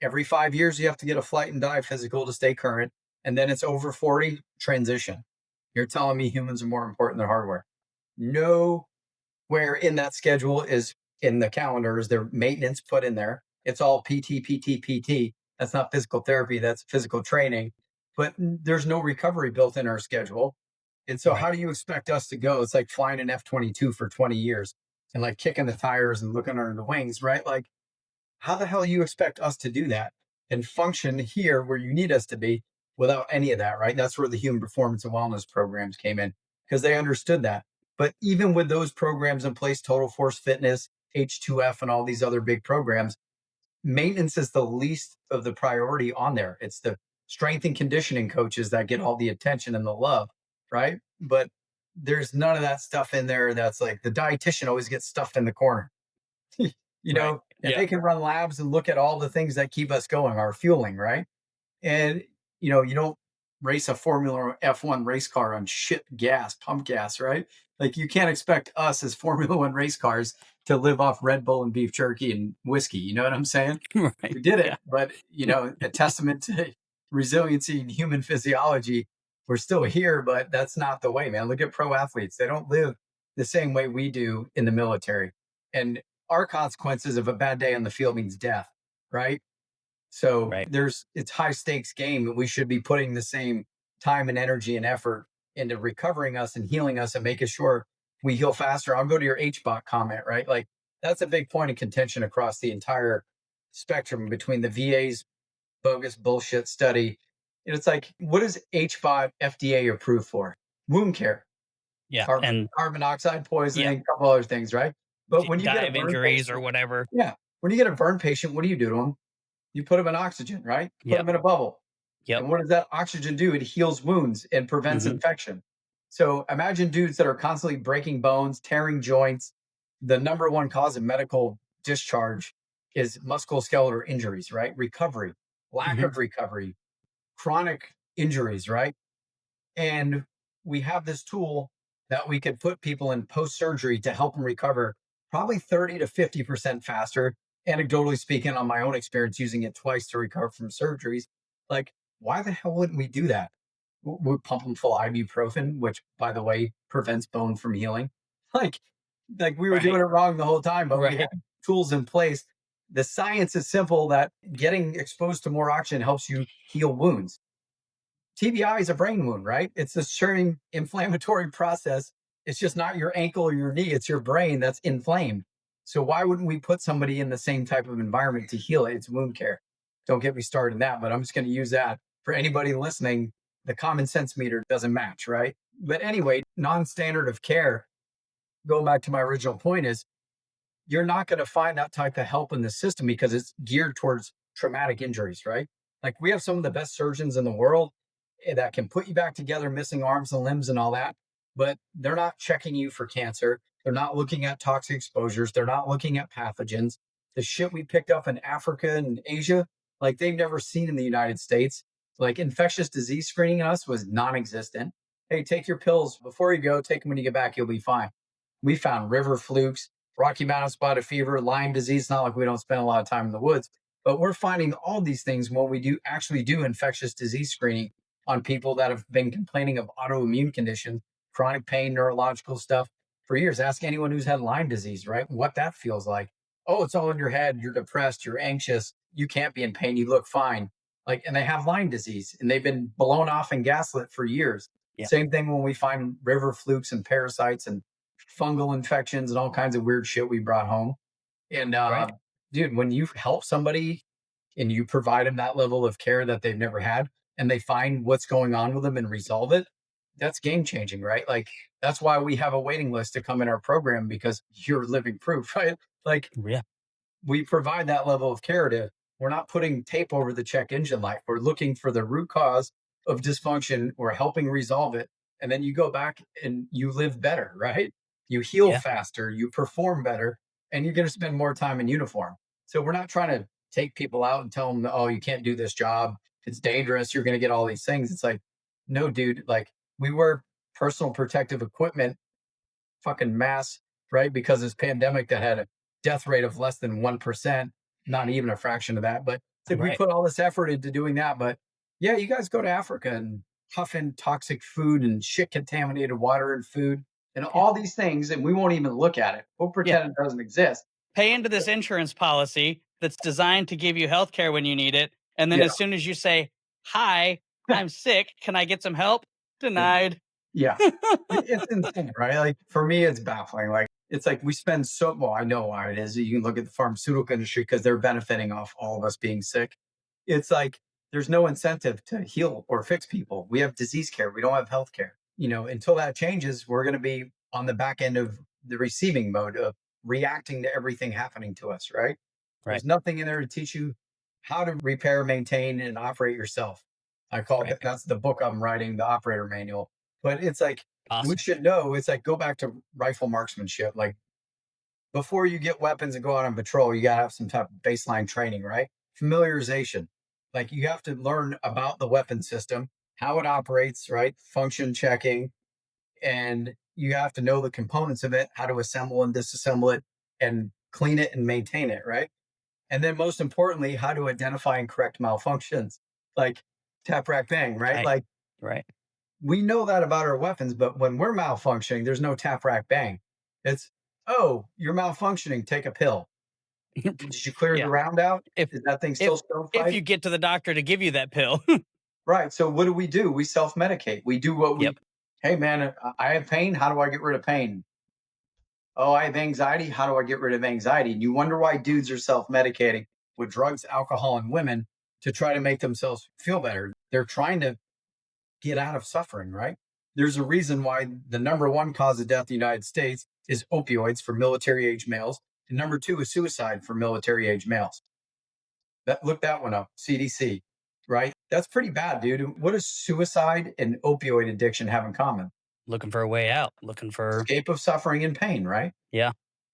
Every 5 years, you have to get a flight and dive physical to stay current. And then it's over 40 transition. You're telling me humans are more important than hardware? Nowhere in that schedule is in the calendar is there maintenance put in there. It's all PT, PT, PT. That's not physical therapy. That's physical training. But there's no recovery built in our schedule. And so, Right. how do you expect us to go? It's like flying an F-22 for 20 years and like kicking the tires and looking under the wings, right? Like, how the hell you expect us to do that and function here where you need us to be without any of that, right? That's where the human performance and wellness programs came in because they understood that. But even with those programs in place, Total Force Fitness, H2F, and all these other big programs, maintenance is the least of the priority on there. It's the strength and conditioning coaches that get all the attention and the love, right? But there's none of that stuff in there that's like the dietitian always gets stuffed in the corner. Right. And Yeah. they can run labs and look at all the things that keep us going, our fueling, right? And you don't race a Formula F1 race car on shit gas, pump gas, right? Like you can't expect us as Formula One race cars to live off Red Bull and beef jerky and whiskey. You know what I'm saying? Right. We did Yeah. it, but a testament to resiliency and human physiology. We're still here, but that's not the way, man. Look at pro athletes. They don't live the same way we do in the military. And our consequences of a bad day on the field means death, right? So Right. it's high stakes game. We should be putting the same time and energy and effort into recovering us and healing us and making sure we heal faster. I'll go to your HBOT comment, right? Like that's a big point of contention across the entire spectrum between the VA's bogus bullshit study. And it's like, what is HBOT FDA approved for? Wound care, Yeah. carbon, And carbon monoxide yeah, poisoning, a couple other things, right? But when you get a dive burn injuries or patient, whatever. yeah, when you get a burn patient, what do you do to them? You put them in oxygen, right? Put Yep. them in a bubble. Yep. And what does that oxygen do? It heals wounds and prevents Hmm. infection. So imagine dudes that are constantly breaking bones, tearing joints. The number one cause of medical discharge is musculoskeletal injuries, right? Recovery, lack Hmm. of recovery, chronic injuries, right? And we have this tool that we could put people in post surgery to help them recover probably 30 to 50% faster. Anecdotally speaking, on my own experience using it twice to recover from surgeries, like, why the hell wouldn't we do that? We pump them full ibuprofen, which, by the way, prevents bone from healing. Like, like we were doing Right. it wrong the whole time, but we Right. had tools in place. The science is simple that getting exposed to more oxygen helps you heal wounds. TBI is a brain wound, right? It's a churning inflammatory process. It's just not your ankle or your knee, it's your brain that's inflamed. So why wouldn't we put somebody in the same type of environment to heal it? It's wound care. Don't get me started in that, but I'm just going to use that for anybody listening. The common sense meter doesn't match, right? But anyway, non-standard of care, going back to my original point, is you're not going to find that type of help in the system because it's geared towards traumatic injuries, right? Like we have some of the best surgeons in the world that can put you back together, missing arms and limbs and all that, but they're not checking you for cancer. They're not looking at toxic exposures. They're not looking at pathogens. The shit we picked up in Africa and Asia, like they've never seen in the United States. Like infectious disease screening in us was non existent. Hey, take your pills before you go, take them when you get back, you'll be fine. We found river flukes, Rocky Mountain spotted fever, Lyme disease. Not like we don't spend a lot of time in the woods, but we're finding all these things when we do actually do infectious disease screening on people that have been complaining of autoimmune conditions, chronic pain, neurological stuff for years. Ask anyone who's had Lyme disease, right? What that feels like. Oh, it's all in your head. You're depressed. You're anxious. You can't be in pain. You look fine. Like, and they have Lyme disease and they've been blown off and gaslit for years. Yeah. Same thing when we find river flukes and parasites and fungal infections and all kinds of weird shit we brought home. And Right. dude, when you help somebody and you provide them that level of care that they've never had and they find what's going on with them and resolve it, that's game changing, right? Like that's why we have a waiting list to come in our program because you're living proof, right? Like Yeah. we provide that level of care to, we're not putting tape over the check engine light. We're looking for the root cause of dysfunction. We're helping resolve it. And then you go back and you live better, right? You heal Yeah. faster, you perform better, and you're going to spend more time in uniform. So we're not trying to take people out and tell them, oh, you can't do this job. It's dangerous. You're going to get all these things. It's like, no, dude, like we wear personal protective equipment fucking mass, right? Because this pandemic that had a death rate of less than 1%, not even a fraction of that. But it's like we Right. put all this effort into doing that. But yeah, you guys go to Africa and huff in toxic food and shit contaminated water and food and Yeah. all these things, and we won't even look at it. We'll Yeah. pretend it doesn't exist. Pay into this insurance policy that's designed to give you health care when you need it. And then Yeah. as soon as you say, hi, I'm sick, can I get some help? Yeah. Denied. Yeah. It's insane, right? Like for me, it's baffling. Like it's like we spend so well, I know why it is. You can look at the pharmaceutical industry because they're benefiting off all of us being sick. It's like there's no incentive to heal or fix people. We have disease care. We don't have health care. You know, until that changes, we're going to be on the back end of the receiving mode of reacting to everything happening to us, right? Right. There's nothing in there to teach you how to repair, maintain, and operate yourself. I call Right. it, that's the book I'm writing, the operator manual. But it's like, we Awesome. should know. It's like, go back to rifle marksmanship. Like, before you get weapons and go out on patrol, you got to have some type of baseline training, right? Familiarization. Like, you have to learn about the weapon system, how it operates, right? Function checking. And you have to know the components of it, how to assemble and disassemble it and clean it and maintain it, right? And then most importantly, how to identify and correct malfunctions, like tap rack bang, right? Right. Like Right. we know that about our weapons, but when we're malfunctioning, there's no tap rack bang. It's, oh, you're malfunctioning, take a pill. Did you clear the Yeah. round out? If Is that thing still if if stovepipe? you get to the doctor to give you that pill. Right. So what do? We self medicate. We do what Yep. we, hey man, I have pain. How do I get rid of pain? Oh, I have anxiety. How do I get rid of anxiety? And you wonder why dudes are self medicating with drugs, alcohol, and women to try to make themselves feel better. They're trying to get out of suffering, right? There's a reason why the number one cause of death in the United States is opioids for military age males. And number two is suicide for military age males. Look that one up, CDC. right? That's pretty bad, dude. What does suicide and opioid addiction have in common? Looking for a way out, looking for, Escape of suffering and pain, right? yeah,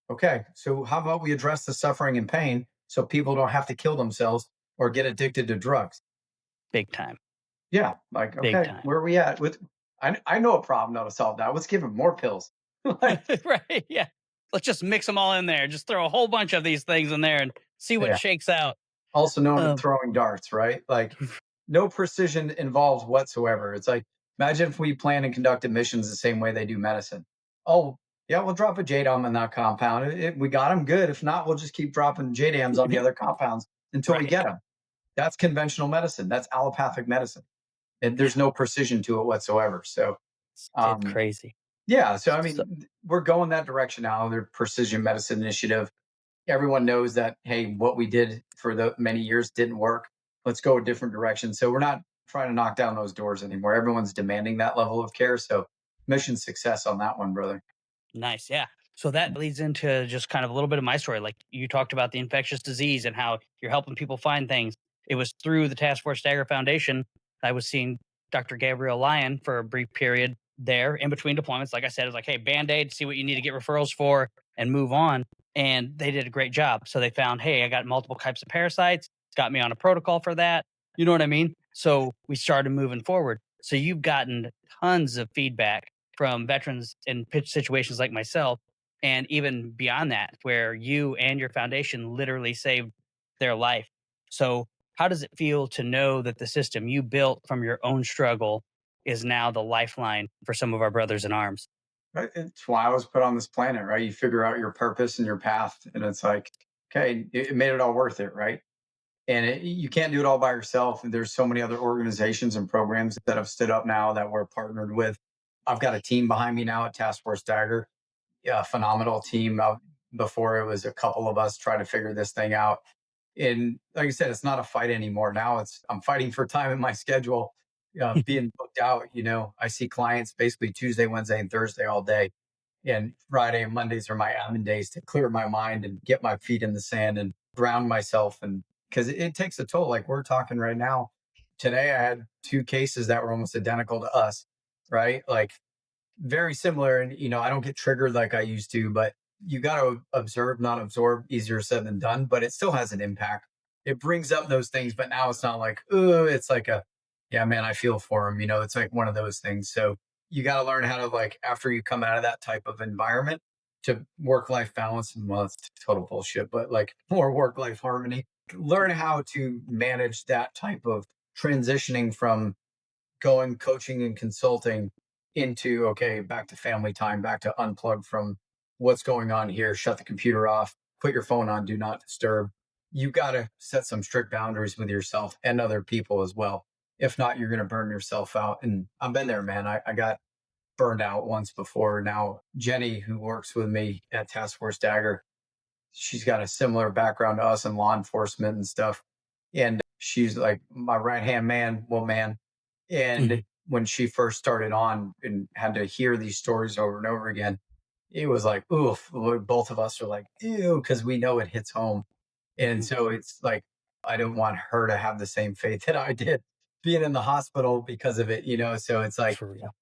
Okay, so how about we address the suffering and pain so people don't have to kill themselves or get addicted to drugs? big time, Yeah, like, big okay, time. where are we at with I know a problem now to solve that. Let's give them more pills. Like, Right, yeah. Let's just mix them all in there. Just throw a whole bunch of these things in there and see what yeah, shakes out. also known as Um, throwing darts, right? Like, no precision involved whatsoever. It's like, imagine if we plan and conducted missions the same way they do medicine. Oh, yeah, we'll drop a JDAM in that compound. We got them good. If not, we'll just keep dropping JDAMs on the other compounds until we right. get them. That's conventional medicine. That's allopathic medicine. And Yeah, there's no precision to it whatsoever. So, it's um, crazy. yeah, so I So mean, we're going that direction now. The precision medicine initiative. Everyone knows that, hey, what we did for the many years didn't work. Let's go a different direction. So we're not trying to knock down those doors anymore. Everyone's demanding that level of care. So mission success on that one, brother. nice, yeah. So that leads into just kind of a little bit of my story. Like you talked about the infectious disease and how you're helping people find things. It was through the Task Force Dagger Foundation I was seeing Dr. Gabriel Lyon for a brief period there in between deployments. Like I said, it's like, hey, band aid, see what you need to get referrals for and move on. And they did a great job. So they found, hey, I got multiple types of parasites, got me on a protocol for that. You know what I mean? So we started moving forward. So you've gotten tons of feedback from veterans in pitch situations like myself, and even beyond that, where you and your foundation literally saved their life. So, how does it feel to know that the system you built from your own struggle is now the lifeline for some of our brothers in arms? Right? It's why I was put on this planet, right? You figure out your purpose and your path. And it's like, okay, it made it all worth it, right? And you can't do it all by yourself. And there's so many other organizations and programs that have stood up now that we're partnered with. I've got a team behind me now at Task Force Dagger. Yeah, phenomenal team. Before it was a couple of us trying to figure this thing out. And like I said, it's not a fight anymore. Now I'm fighting for time in my schedule, being booked out. I see clients basically Tuesday, Wednesday, and Thursday all day, and Friday and Mondays are my admin days to clear my mind and get my feet in the sand and ground myself. And because it takes a toll. Like we're talking right now, today I had two cases that were almost identical to us, right? Like very similar. And, I don't get triggered like I used to, but you got to observe, not absorb, easier said than done, but it still has an impact. It brings up those things, but now it's not like, oh, it's like yeah, man, I feel for him. It's like one of those things. So you got to learn how to, like, after you come out of that type of environment, to work life balance. And well, it's total bullshit, but like more work life harmony, learn how to manage that type of transitioning from going coaching and consulting into, okay, back to family time, back to unplug from what's going on here, shut the computer off, put your phone on do not disturb. You got to set some strict boundaries with yourself and other people as well. If not, you're going to burn yourself out. And I've been there, man. I got burned out once before. Now Jenny, who works with me at Task Force Dagger, she's got a similar background to us in law enforcement and stuff. And she's like my right hand man, woman. And Mhm. when she first started on and had to hear these stories over and over again, it was like, oof, both of us are like, ew, because we know it hits home. And Mhm. so it's like, I don't want her to have the same fate that I did being in the hospital because of it. So it's like, For real.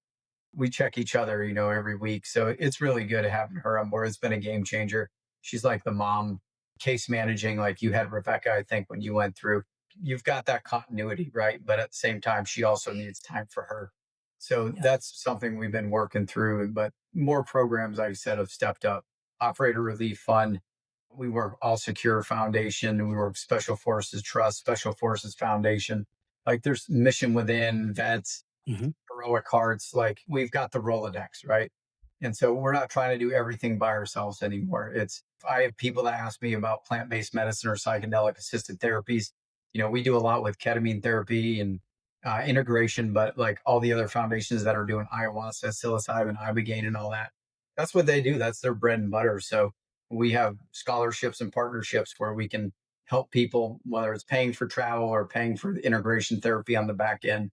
we check each other, every week. So it's really good having her on board. It's been a game changer. She's like the mom case managing, like you had Rebecca, I think, when you went through. You've got that continuity, right? But at the same time, she also needs time for her. So Yeah. that's something we've been working through. But more programs, like I said, have stepped up. Operator Relief Fund. We work All Secure Foundation. We work Special Forces Trust, Special Forces Foundation. Like there's Mission Within, Vets, Mhm. heroic hearts. Like we've got the Rolodex, right? And so we're not trying to do everything by ourselves anymore. I have people that ask me about plant based medicine or psychedelic assisted therapies. We do a lot with ketamine therapy and integration, but like all the other foundations that are doing ayahuasca, psilocybin, ibogaine, and all that, that's what they do. That's their bread and butter. So we have scholarships and partnerships where we can help people, whether it's paying for travel or paying for the integration therapy on the back end.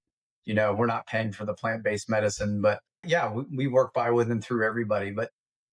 We're not paying for the plant based medicine, but yeah, we work by with and through everybody. But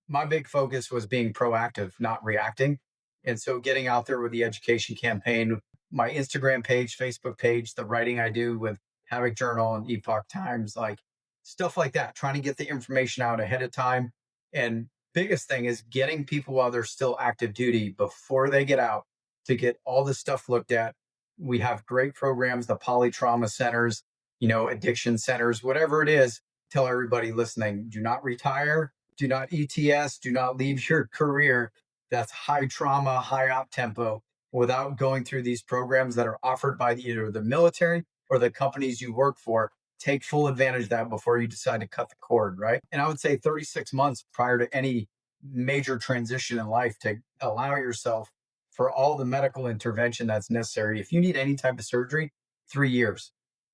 my big focus was being proactive, not reacting. And so getting out there with the education campaign, my Instagram page, Facebook page, the writing I do with Havoc Journal and Epoch Times, like stuff like that, trying to get the information out ahead of time. And biggest thing is getting people while they're still active duty before they get out to get all this stuff looked at. We have great programs, the poly trauma centers, addiction centers, whatever it is. Tell everybody listening, do not retire, do not ETS, do not leave your career that's high trauma, high op tempo without going through these programs that are offered by either the military or the companies you work for. Take full advantage of that before you decide to cut the cord, right? And I would say 36 months prior to any major transition in life to allow yourself for all the medical intervention that's necessary. If you need any type of surgery, 3 years,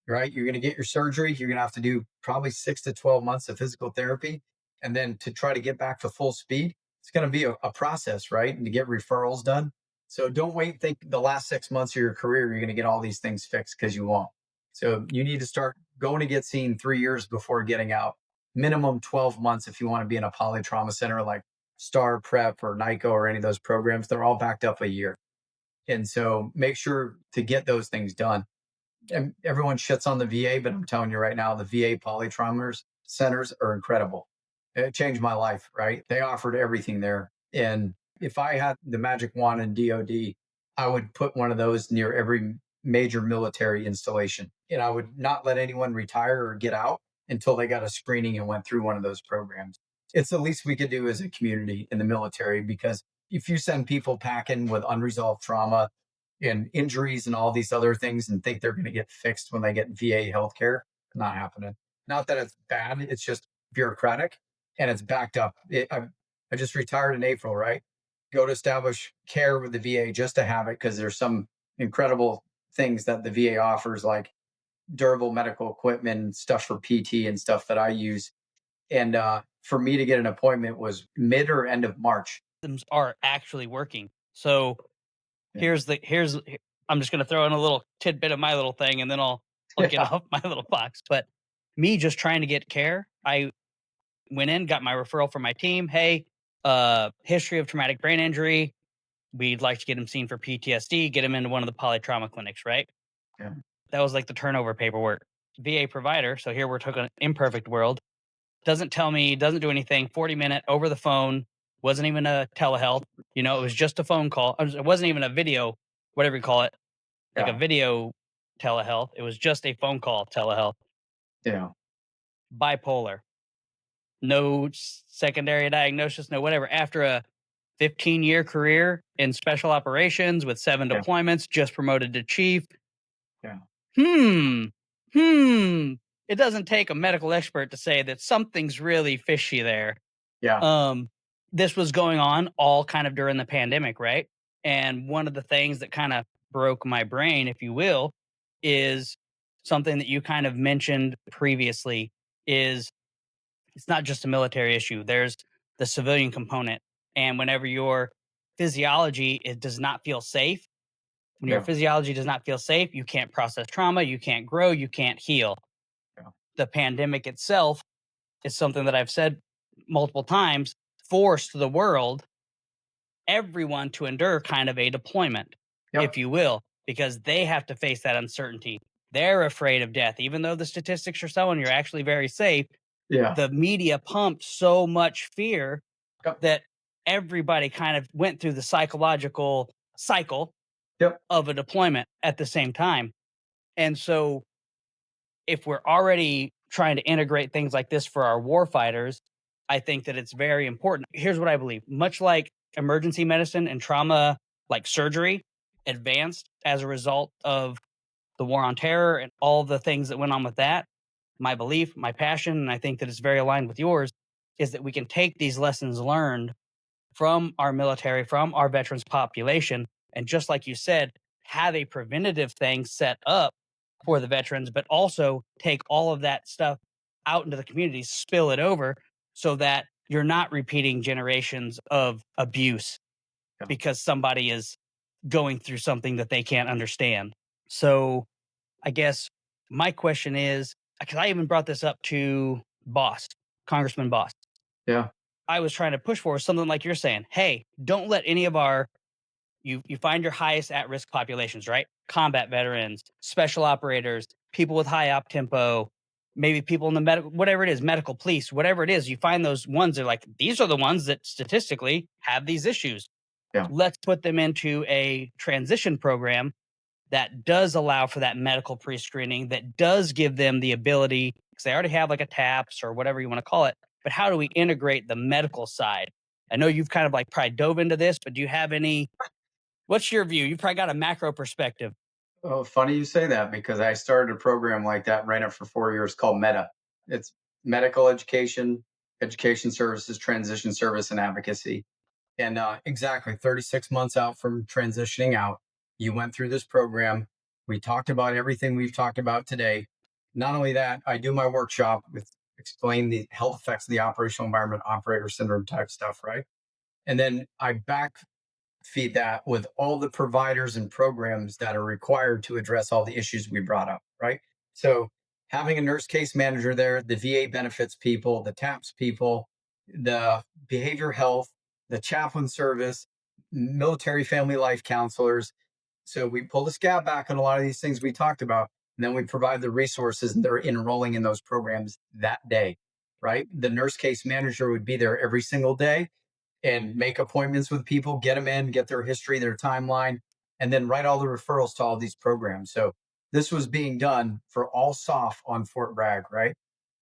right? You're going to get your surgery. You're going to have to do probably 6 to 12 months of physical therapy. And then to try to get back to full speed, it's going to be a process, right? And to get referrals done. So don't wait and think the last 6 months of your career, you're going to get all these things fixed, because you won't. So you need to start going to get seen 3 years before getting out. Minimum 12 months if you want to be in a poly trauma center like Star Prep or NICO or any of those programs. They're all backed up a year. And so make sure to get those things done. And everyone shits on the VA, but I'm telling you right now, the VA poly trauma centers are incredible. It changed my life, right? They offered everything there. And if I had the magic wand in DOD, I would put one of those near every major military installation. And I would not let anyone retire or get out until they got a screening and went through one of those programs. It's the least we could do as a community in the military, because if you send people packing with unresolved trauma and injuries and all these other things and think they're going to get fixed when they get VA healthcare, not happening. Not that it's bad, it's just bureaucratic and it's backed up. I just retired in April, right? Go to establish care with the VA just to have it, because there's some incredible things that the VA offers, like durable medical equipment, stuff for PT and stuff that I use. And for me to get an appointment was mid or end of March. Systems are actually working. So Yeah. I'm just going to throw in a little tidbit of my little thing, and then I'll get Yeah. off my little box. But me just trying to get care, I went in, got my referral from my team. Hey, history of traumatic brain injury. We'd like to get him seen for PTSD, get him into one of the polytrauma clinics, right? Yeah. That was like the turnover paperwork. VA provider, so here we're talking imperfect world, doesn't tell me, doesn't do anything. 40-minute over the phone, wasn't even a telehealth. It was just a phone call. It wasn't even a video, whatever you call it, like a Yeah. video telehealth. It was just a phone call telehealth. Yeah. Bipolar, no secondary diagnosis, no whatever. After a 15-year career in special operations with 7 Yeah. deployments, just promoted to chief. Yeah. Hmm. Hmm. It doesn't take a medical expert to say that something's really fishy there. Yeah. Um, this was going on all kind of during the pandemic, right? And one of the things that kind of broke my brain, if you will, is something that you kind of mentioned previously, is it's not just a military issue. There's the civilian component. And whenever your physiology it does not feel safe, when your Yeah. physiology does not feel safe, you can't process trauma, you can't grow, you can't heal. Yeah. The pandemic itself is something that I've said multiple times, forced the world, everyone to endure kind of a deployment, if Yep. you will, because they have to face that uncertainty. They're afraid of death, even though the statistics are showing you're actually very safe. Yeah. The media pumped so much fear Yep. that everybody kind of went through the psychological cycle Yep. of a deployment at the same time. And so if we're already trying to integrate things like this for our war fighters, I think that it's very important. Here's what I believe. Much like emergency medicine and trauma, like surgery, advanced as a result of the war on terror and all the things that went on with that, my belief, my passion, and I think that it's very aligned with yours, is that we can take these lessons learned from our military, from our veterans population, and just like you said, have a preventative thing set up for the veterans, but also take all of that stuff out into the community, spill it over so that you're not repeating generations of abuse Yeah. because somebody is going through something that they can't understand. So I guess my question is, because I even brought this up to Boss, Congressman Boss. Yeah. I was trying to push for something like you're saying. Hey, don't let any of our you find your highest at risk populations, right? Combat veterans, special operators, people with high op tempo, maybe people in the medical, whatever it is, medical police, whatever it is. You find those ones that are like, these are the ones that statistically have these issues. Yeah. Let's put them into a transition program that does allow for that medical pre-screening, that does give them the ability, because they already have like a TAPS or whatever you want to call it. But how do we integrate the medical side? I know you've kind of like probably dove into this, but do you have any? What's your view? You've probably got a macro perspective. Oh, funny you say that because I started a program like that, ran it for 4 years called META. It's medical education, education services, transition service, and advocacy. And exactly 36 months out from transitioning out, you went through this program. We talked about everything we've talked about today. Not only that, I do my workshop with explain the health effects of the operational environment, operator syndrome type stuff, right? And then I back feed that with all the providers and programs that are required to address all the issues we brought up, right? So having a nurse case manager there, the VA benefits people, the TAPS people, the behavior health, the chaplain service, military family life counselors. So we pull the scab back on a lot of these things we talked about, and then we provide the resources and they're enrolling in those programs that day, right? The nurse case manager would be there every single day and make appointments with people, get them in, get their history, their timeline, and then write all the referrals to all these programs. So this was being done for all SOF on Fort Bragg, right?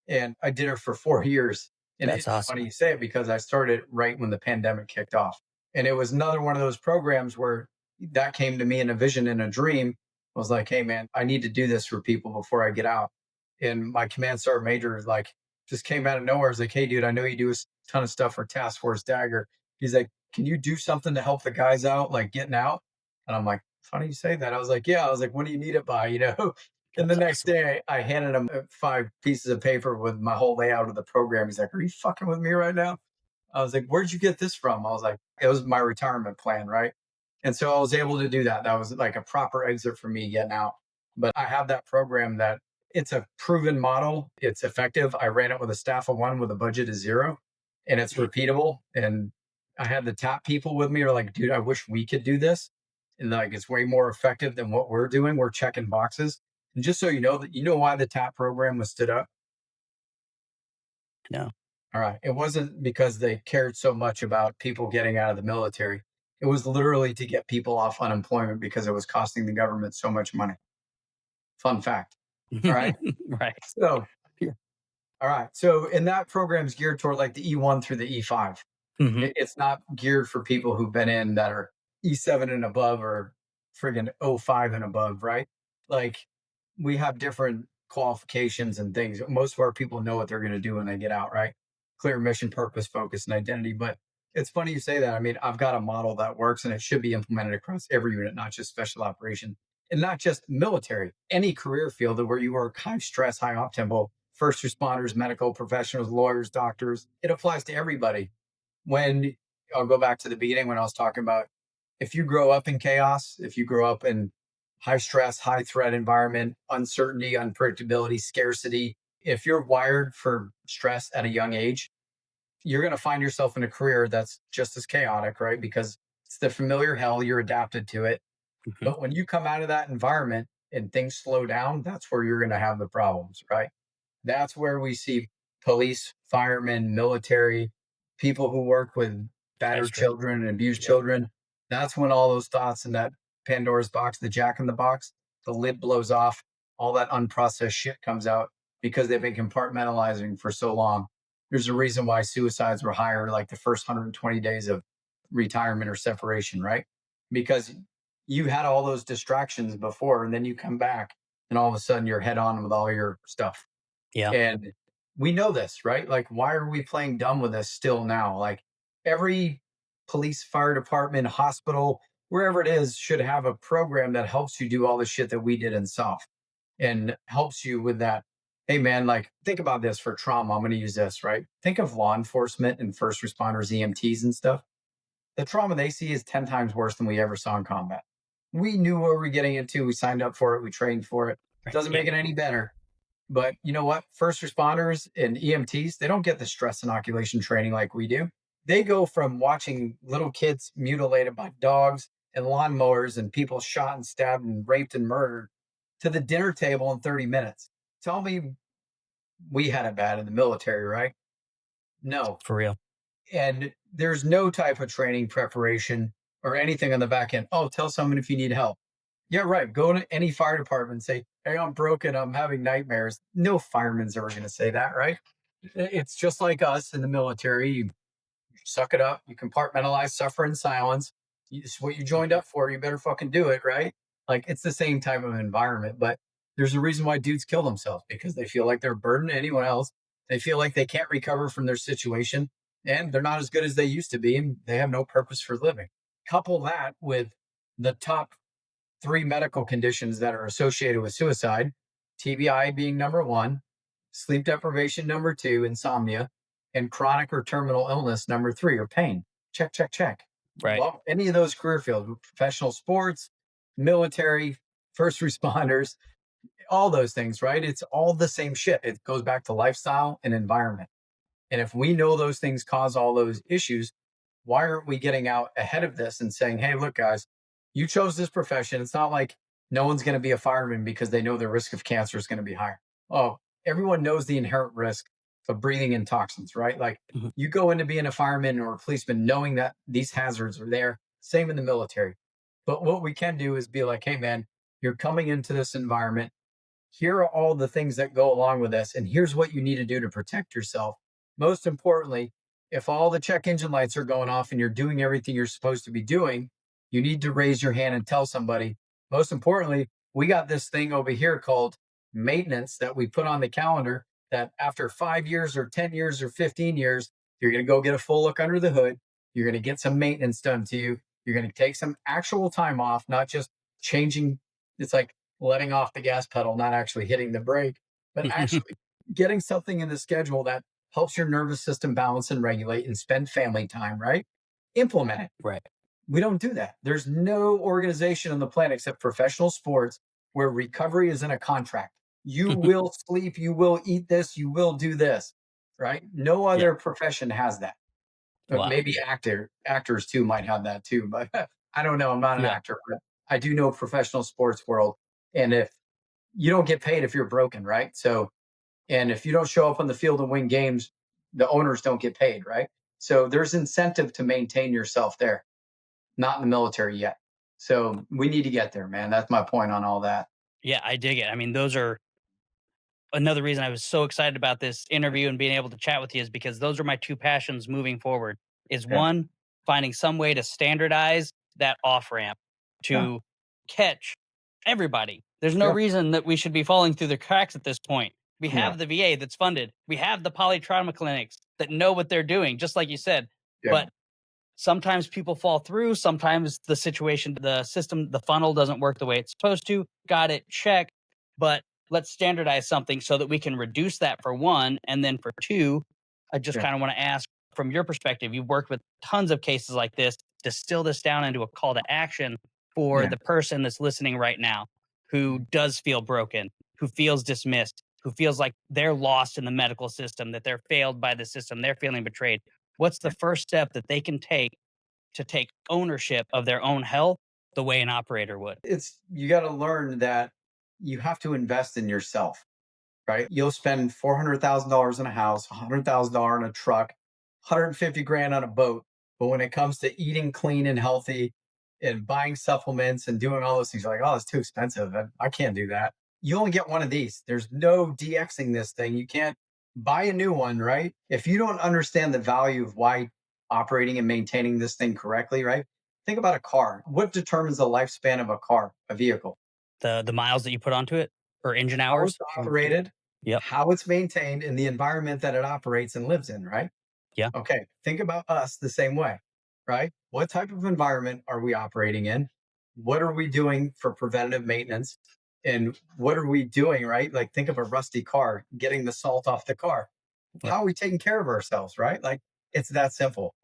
And I did it for 4 years. And That's it's funny awesome. you say it because I started right when the pandemic kicked off. And it was another one of those programs where that came to me in a vision and a dream. I was like, hey, man, I need to do this for people before I get out. And my command sergeant major like just came out of nowhere. He's like, hey, dude, I know you do a ton of stuff for Task Force Dagger. He's like, can you do something to help the guys out, like getting out? And I'm like, funny you say that. I was like, yeah. I was like, when do you need it by? And the That's next awesome. day, I handed him 5 pieces of paper with my whole layout of the program. He's like, are you fucking with me right now? I was like, where'd you get this from? I was like, it was my retirement plan, right? And so I was able to do that. That was like a proper exit for me getting out. But I have that program that it's a proven model. It's effective. I ran it with a staff of one with a budget of zero, and it's repeatable. And I had the top people with me are like, dude, I wish we could do this. And like, it's way more effective than what we're doing. We're checking boxes. And just so you know that you know why the TAP program was stood up. No. All right. It wasn't because they cared so much about people getting out of the military. It was literally to get people off unemployment because it was costing the government so much money. Fun fact. All right. Right. So, Yeah. all right. So, and that program's geared toward like the E1 through the E5. Hmm. It's not geared for people who've been in that are E7 and above or friggin' O5 and above, right? Like we have different qualifications and things. Most of our people know what they're going to do when they get out, right? Clear mission, purpose, focus, and identity. But it's funny you say that. I mean, I've got a model that works and it should be implemented across every unit, not just special operation and not just military, any career field where you work high stress, high op tempo, first responders, medical professionals, lawyers, doctors. It applies to everybody. When I'll go back to the beginning when I was talking about if you grow up in chaos, if you grow up in high stress, high threat environment, uncertainty, unpredictability, scarcity, if you're wired for stress at a young age, you're going to find yourself in a career that's just as chaotic, right? Because it's the familiar hell, you're adapted to it. Hmm. But when you come out of that environment and things slow down, that's where you're going to have the problems, right? That's where we see police, firemen, military, people who work with That's battered great. children and abused Yeah. children. That's when all those thoughts in that Pandora's box, the jack in the box, the lid blows off, all that unprocessed shit comes out because they've been compartmentalizing for so long. There's a reason why suicides were higher like the first 120 days of retirement or separation, right? Because you had all those distractions before and then you come back and all of a sudden you're head on with all your stuff. Yeah. And we know this, right? Like, why are we playing dumb with this still now? Like, every police, fire department, hospital, wherever it is, should have a program that helps you do all the shit that we did in SOF and helps you with that. Hey, man, like, think about this for trauma. I'm going to use this, right? Think of law enforcement and first responders, EMTs, and stuff. The trauma they see is 10 times worse than we ever saw in combat. We knew what we were getting into. We signed up for it. We trained for it. Right. Doesn't make it any better. But you know what? First responders and EMTs, they don't get the stress inoculation training like we do. They go from watching little kids mutilated by dogs and lawnmowers and people shot and stabbed and raped and murdered to the dinner table in 30 minutes. Tell me we had it bad in the military, right? No. For real. And there's no type of training preparation or anything on the back end. Oh, tell someone if you need help. Yeah, right. Go to any fire department and say, hey, I'm broken. I'm having nightmares. No fireman's ever going to say that, right? It's just like us in the military. You suck it up. You compartmentalize, suffer in silence. It's what you joined up for. You better fucking do it, right? Like it's the same type of environment. But there's a reason why dudes kill themselves because they feel like they're a burden to anyone else. They feel like they can't recover from their situation and they're not as good as they used to be and they have no purpose for living. Couple that with the top three medical conditions that are associated with suicide, TBI being number one, sleep deprivation number two, insomnia, and chronic or terminal illness number three, or pain. Check, check, check. Right. Well, any of those career fields, professional sports, military, first responders, all those things, right? It's all the same shit. It goes back to lifestyle and environment. And if we know those things cause all those issues, why aren't we getting out ahead of this and saying, hey, look, guys, you chose this profession. It's not like no one's going to be a fireman because they know the risk of cancer is going to be higher. Oh, everyone knows the inherent risk of breathing in toxins, right? Like you go into being a fireman or a policeman knowing that these hazards are there. Same in the military. But what we can do is be like, hey, man, you're coming into this environment. Here are all the things that go along with this. And here's what you need to do to protect yourself. Most importantly, if all the check engine lights are going off and you're doing everything you're supposed to be doing, you need to raise your hand and tell somebody. Most importantly, we got this thing over here called maintenance that we put on the calendar that after 5 years or 10 years or 15 years, you're going to go get a full look under the hood. You're going to get some maintenance done to you. You're going to take some actual time off, not just changing. It's like letting off the gas pedal, not actually hitting the brake, but actually getting something in the schedule that helps your nervous system balance and regulate and spend family time, right? Implement it. Right. We don't do that. There's no organization on the planet except professional sports where recovery is in a contract. You will sleep, you will eat this, you will do this, right? No other profession has that. Wow. Maybe actors too might have that too, but I don't know. I'm not an actor, but I do know professional sports world. And if you don't get paid if you're broken, right? So, and if you don't show up on the field and win games, the owners don't get paid, right? So there's incentive to maintain yourself there, not in the military yet. So we need to get there, man. That's my point on all that. Yeah, I dig it. I mean, those are another reason I was so excited about this interview and being able to chat with you is because those are my two passions moving forward. Is Yeah. one, finding some way to standardize that off ramp Yeah. to catch everybody. There's no Yeah. reason that we should be falling through the cracks at this point. We Yeah. have the VA that's funded. We have the polytrauma clinics that know what they're doing, just like you said. Yeah. But sometimes people fall through. Sometimes the situation, the system, the funnel doesn't work the way it's supposed to. Got it. Check. But let's standardize something so that we can reduce that for one. And then for two, I just Yeah. kind of want to ask from your perspective, you've worked with tons of cases like this, distill this down into a call to action for Yeah. the person that's listening right now who does feel broken, who feels dismissed, who feels like they're lost in the medical system, that they're failed by the system, they're feeling betrayed. What's the first step that they can take to take ownership of their own health the way an operator would? It's you got to learn that you have to invest in yourself, right? You'll spend $400,000 in a house, $100,000 in a truck, 150 grand on a boat, but when it comes to eating clean and healthy and buying supplements and doing all those things, you're like, oh, it's too expensive. I can't do that. You only get one of these. There's no DXing this thing. You can't buy a new one, right? If you don't understand the value of why operating and maintaining this thing correctly, right? Think about a car. What determines the lifespan of a car, a vehicle? The miles that you put onto it or engine How hours? it's operated, Yep. how it's maintained, and the environment that it operates and lives in, right? Yeah. Okay. Think about us the same way, right? What type of environment are we operating in? What are we doing for preventative maintenance? And what are we doing, right? Like think of a rusty car, getting the salt off the car. Yep. How are we taking care of ourselves, right? Like it's that simple.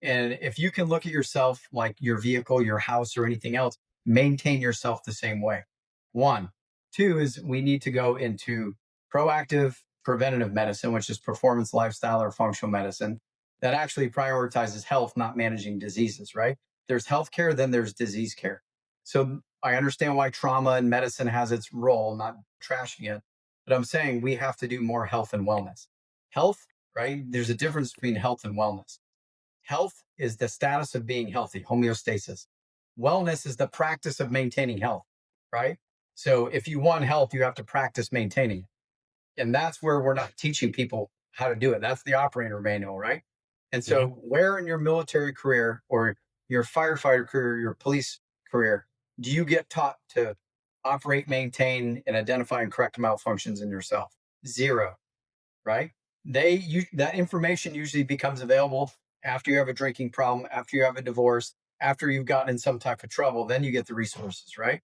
And if you can look at yourself like your vehicle, your house, or anything else, maintain yourself the same way. One. Two is we need to go into proactive preventative medicine, which is performance, lifestyle, or functional medicine that actually prioritizes health, not managing diseases, right? There's healthcare, then there's disease care. So I understand why trauma and medicine has its role, not trashing it, but I'm saying we have to do more health and wellness. Health, right? There's a difference between health and wellness. Health is the status of being healthy, homeostasis. Wellness is the practice of maintaining health, right? So if you want health, you have to practice maintaining it. And that's where we're not teaching people how to do it. That's the operator manual, right? And Hmm. so, where in your military career or your firefighter career, your police career, do you get taught to operate, maintain, and identify and correct malfunctions in yourself? Zero, right? That information usually becomes available after you have a drinking problem, after you have a divorce, after you've gotten in some type of trouble. Then you get the resources, right?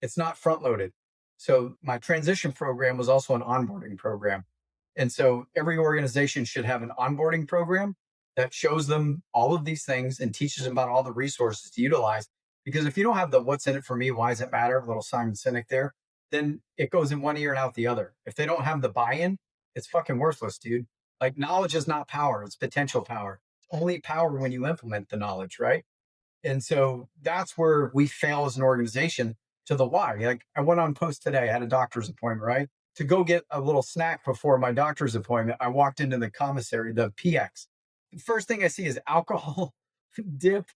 It's not front loaded. So my transition program was also an onboarding program. And so every organization should have an onboarding program that shows them all of these things and teaches them about all the resources to utilize. Because if you don't have the what's in it for me, why does it matter? Little Simon Sinek there, then it goes in one ear and out the other. If they don't have the buy-in, it's fucking worthless, dude. Like knowledge is not power, it's potential power. It's only power when you implement the knowledge, right? And so that's where we fail as an organization to the why. Like I went on post today, I had a doctor's appointment, right? To go get a little snack before my doctor's appointment, I walked into the commissary, the PX. The first thing I see is alcohol, dip,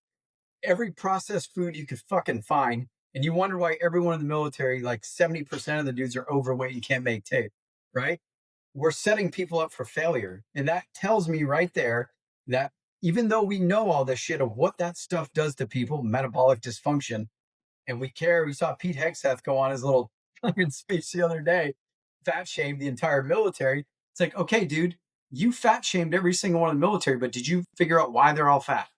every processed food you could fucking find. And you wonder why everyone in the military, like 70% of the dudes are overweight and can't make tape, right? We're setting people up for failure. And that tells me right there that even though we know all this shit of what that stuff does to people, metabolic dysfunction, and we care, we saw Pete Hegseth go on his little fucking speech the other day, fat shamed the entire military. It's like, okay, dude, you fat shamed every single one in the military, but did you figure out why they're all fat?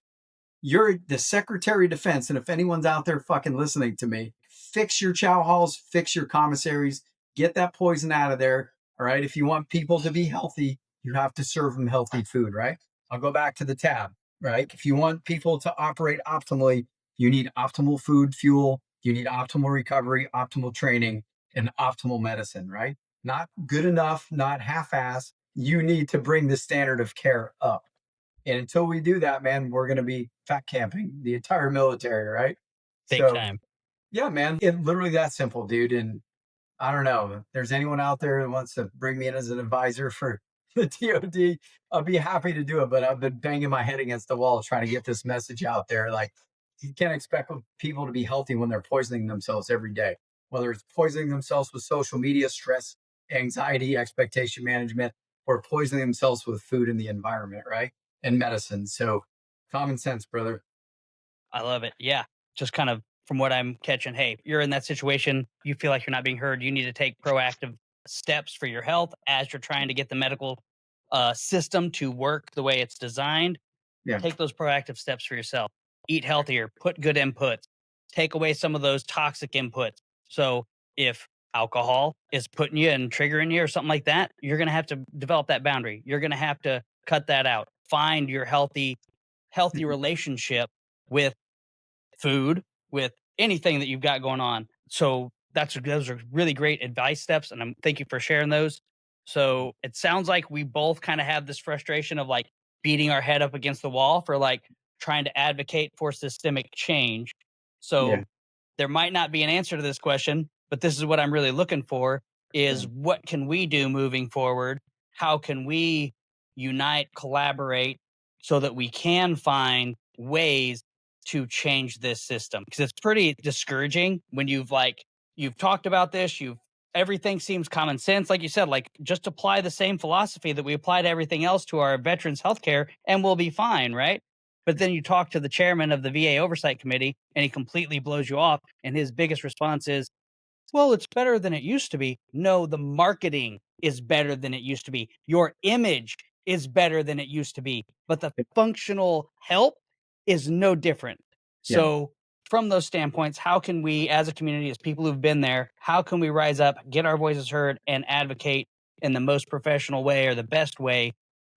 You're the Secretary of Defense. And if anyone's out there fucking listening to me, fix your chow halls, fix your commissaries, get that poison out of there. All right. If you want people to be healthy, you have to serve them healthy food, right? I'll go back to the tab, right? If you want people to operate optimally, you need optimal food, fuel, you need optimal recovery, optimal training, and optimal medicine, right? Not good enough, not half ass. You need to bring the standard of care up. And until we do that, man, we're going to be fat camping the entire military, right? Big So, time. yeah, man, it literally that simple, dude. And I don't know if there's anyone out there that wants to bring me in as an advisor for the DoD. I'll be happy to do it. But I've been banging my head against the wall trying to get this message out there. Like, you can't expect people to be healthy when they're poisoning themselves every day, whether it's poisoning themselves with social media, stress, anxiety, expectation management, or poisoning themselves with food and the environment, right? And medicine. So, common sense, brother. I love it. Yeah. Just kind of from what I'm catching, hey, you're in that situation, you feel like you're not being heard, you need to take proactive steps for your health as you're trying to get the medical system to work the way it's designed. Yeah. Take those proactive steps for yourself. Eat healthier, put good inputs, take away some of those toxic inputs. So if alcohol is putting you and triggering you or something like that, you're going to have to develop that boundary. You're going to have to cut that out. Find your healthy relationship with food, with anything that you've got going on. So those are really great advice steps, and thank you for sharing those. So it sounds like we both kind of have this frustration of like beating our head up against the wall for like trying to advocate for systemic change. So Yeah. there might not be an answer to this question, but this is what I'm really looking for Yeah. is what can we do moving forward? How can we unite, collaborate so that we can find ways to change this system? Because it's pretty discouraging when you've talked about this, you've everything seems common sense. Like you said, like just apply the same philosophy that we apply to everything else to our veterans healthcare and we'll be fine, right? But then you talk to the chairman of the VA oversight committee and he completely blows you off. And his biggest response is, well, it's better than it used to be. No, the marketing is better than it used to be. Your image is better than it used to be. But the functional help is no different. Yeah. So, from those standpoints, how can we, as a community, as people who've been there, how can we rise up, get our voices heard, and advocate in the most professional way or the best way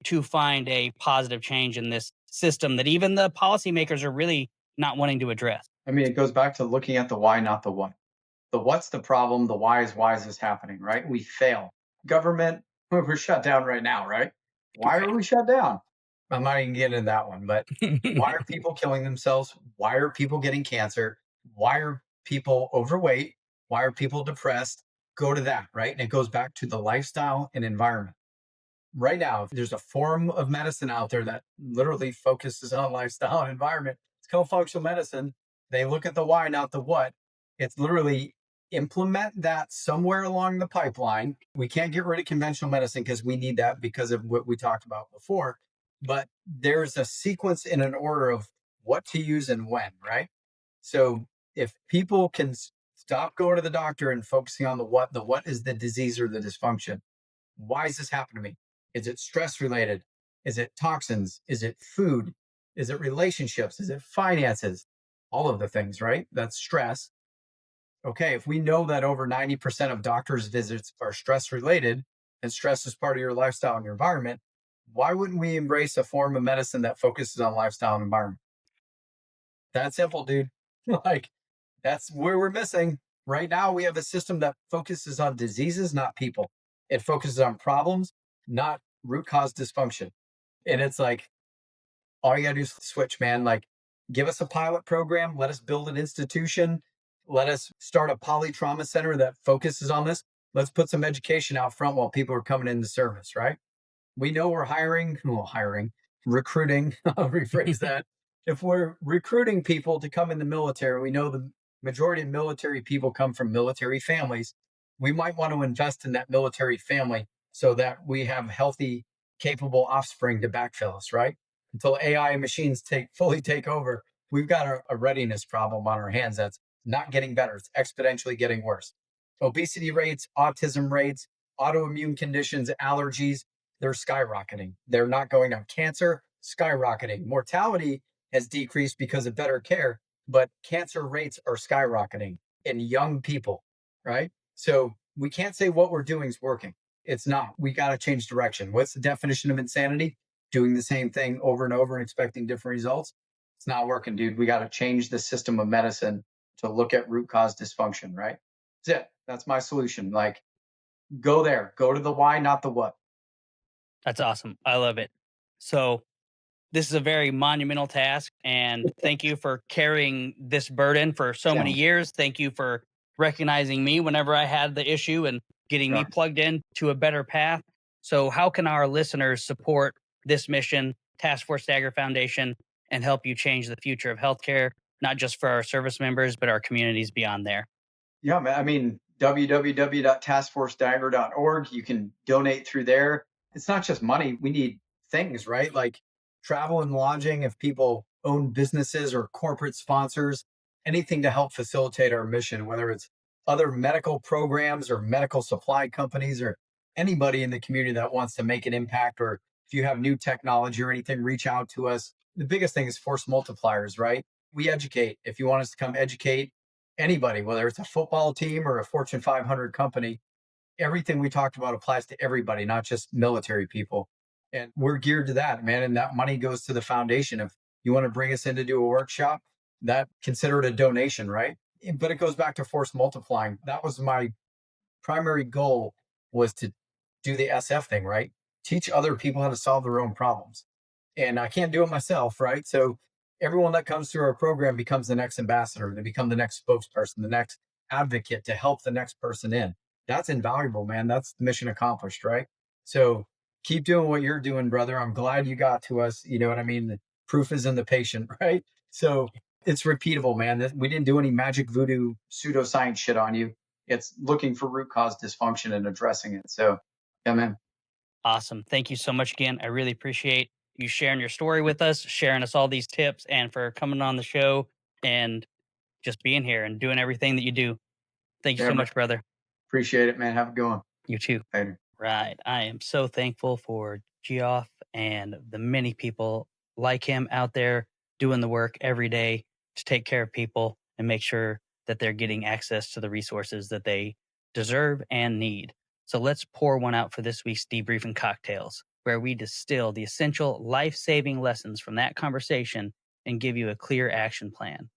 to find a positive change in this system that even the policymakers are really not wanting to address? I mean, it goes back to looking at the why, not the what. The what's the problem, the why is this happening, right? We fail. Government, we're shut down right now, right? Why are we shut down? I'm not even getting into that one, but why are people killing themselves? Why are people getting cancer? Why are people overweight? Why are people depressed? Go to that, right? And it goes back to the lifestyle and environment. Right now, there's a form of medicine out there that literally focuses on lifestyle and environment. It's called functional medicine. They look at the why, not the what. It's literally implement that somewhere along the pipeline. We can't get rid of conventional medicine because we need that because of what we talked about before. But there's a sequence in an order of what to use and when, right? So if people can stop going to the doctor and focusing on the what is the disease or the dysfunction? Why is this happening to me? Is it stress related? Is it toxins? Is it food? Is it relationships? Is it finances? All of the things, right? That's stress. Okay, if we know that over 90% of doctors' visits are stress related and stress is part of your lifestyle and your environment, why wouldn't we embrace a form of medicine that focuses on lifestyle and environment? That's simple, dude. Like, that's where we're missing. Right now, we have a system that focuses on diseases, not people. It focuses on problems, not root cause dysfunction. And it's like, all you got to do is switch, man. Like, give us a pilot program. Let us build an institution. Let us start a polytrauma center that focuses on this. Let's put some education out front while people are coming into service, right? We know we're recruiting, I'll rephrase that. If we're recruiting people to come in the military, we know the majority of military people come from military families. We might want to invest in that military family so that we have healthy, capable offspring to backfill us, right? Until AI and machines fully take over, we've got a readiness problem on our hands that's not getting better. It's exponentially getting worse. Obesity rates, autism rates, autoimmune conditions, allergies, they're skyrocketing. They're not going down. Cancer, skyrocketing. Mortality has decreased because of better care, but cancer rates are skyrocketing in young people, right? So we can't say what we're doing is working. It's not. We got to change direction. What's the definition of insanity? Doing the same thing over and over and expecting different results. It's not working, dude. We got to change the system of medicine to look at root cause dysfunction, right? That's it. That's my solution. Like, go there. Go to the why, not the what. That's awesome. I love it. So this is a very monumental task, and thank you for carrying this burden for so many Yeah. years. Thank you for recognizing me whenever I had the issue and getting me Sure. plugged in to a better path. So how can our listeners support this mission, Task Force Dagger Foundation, and help you change the future of healthcare, not just for our service members, but our communities beyond there? Yeah, man. I mean, www.taskforcedagger.org. You can donate through there. It's not just money. We need things, right? Like travel and lodging, if people own businesses or corporate sponsors, anything to help facilitate our mission, whether it's other medical programs or medical supply companies or anybody in the community that wants to make an impact, or if you have new technology or anything, reach out to us. The biggest thing is force multipliers, right? We educate. If you want us to come educate, anybody, whether it's a football team or a Fortune 500 company, everything we talked about applies to everybody, not just military people. And we're geared to that, man. And that money goes to the foundation. If you want to bring us in to do a workshop, that consider it a donation, right? But it goes back to force multiplying. That was my primary goal, was to do the SF thing, right? Teach other people how to solve their own problems. And I can't do it myself, right? So everyone that comes through our program becomes the next ambassador. They become the next spokesperson, the next advocate to help the next person in. That's invaluable, man. That's the mission accomplished, right? So keep doing what you're doing, brother. I'm glad you got to us. You know what I mean? The proof is in the patient, right? So it's repeatable, man. We didn't do any magic voodoo pseudoscience shit on you. It's looking for root cause dysfunction and addressing it. So, yeah, man. Awesome. Thank you so much again. I really appreciate you sharing your story with us, sharing us all these tips, and for coming on the show and just being here and doing everything that you do. Thank you Yeah, so bro. much, brother. Appreciate it, man. Have a good one. You too. Later. Right. I am so thankful for Geoff and the many people like him out there doing the work every day to take care of people and make sure that they're getting access to the resources that they deserve and need. So let's pour one out for this week's Debriefing Cocktails, where we distill the essential life saving lessons from that conversation and give you a clear action plan.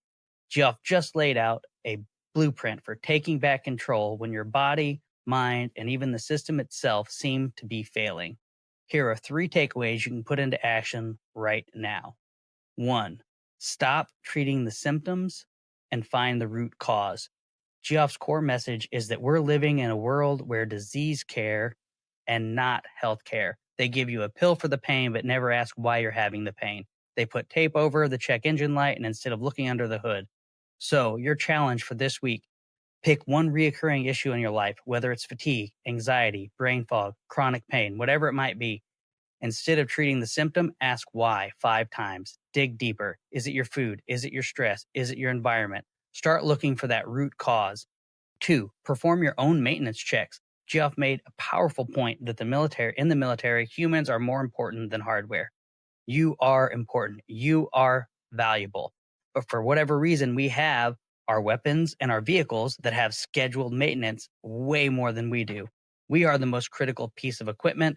Geoff just laid out a blueprint for taking back control when your body, mind, and even the system itself seem to be failing. Here are 3 takeaways you can put into action right now. 1. Stop treating the symptoms and find the root cause. Geoff's core message is that we're living in a world where disease care and not health care. They give you a pill for the pain, but never ask why you're having the pain. They put tape over the check engine light and instead of looking under the hood. So, your challenge for this week, pick one reoccurring issue in your life, whether it's fatigue, anxiety, brain fog, chronic pain, whatever it might be. Instead of treating the symptom, ask why 5 times. Dig deeper. Is it your food? Is it your stress? Is it your environment? Start looking for that root cause. 2. Perform your own maintenance checks. Geoff made a powerful point that in the military, humans are more important than hardware. You are important. You are valuable. But for whatever reason, we have our weapons and our vehicles that have scheduled maintenance way more than we do. We are the most critical piece of equipment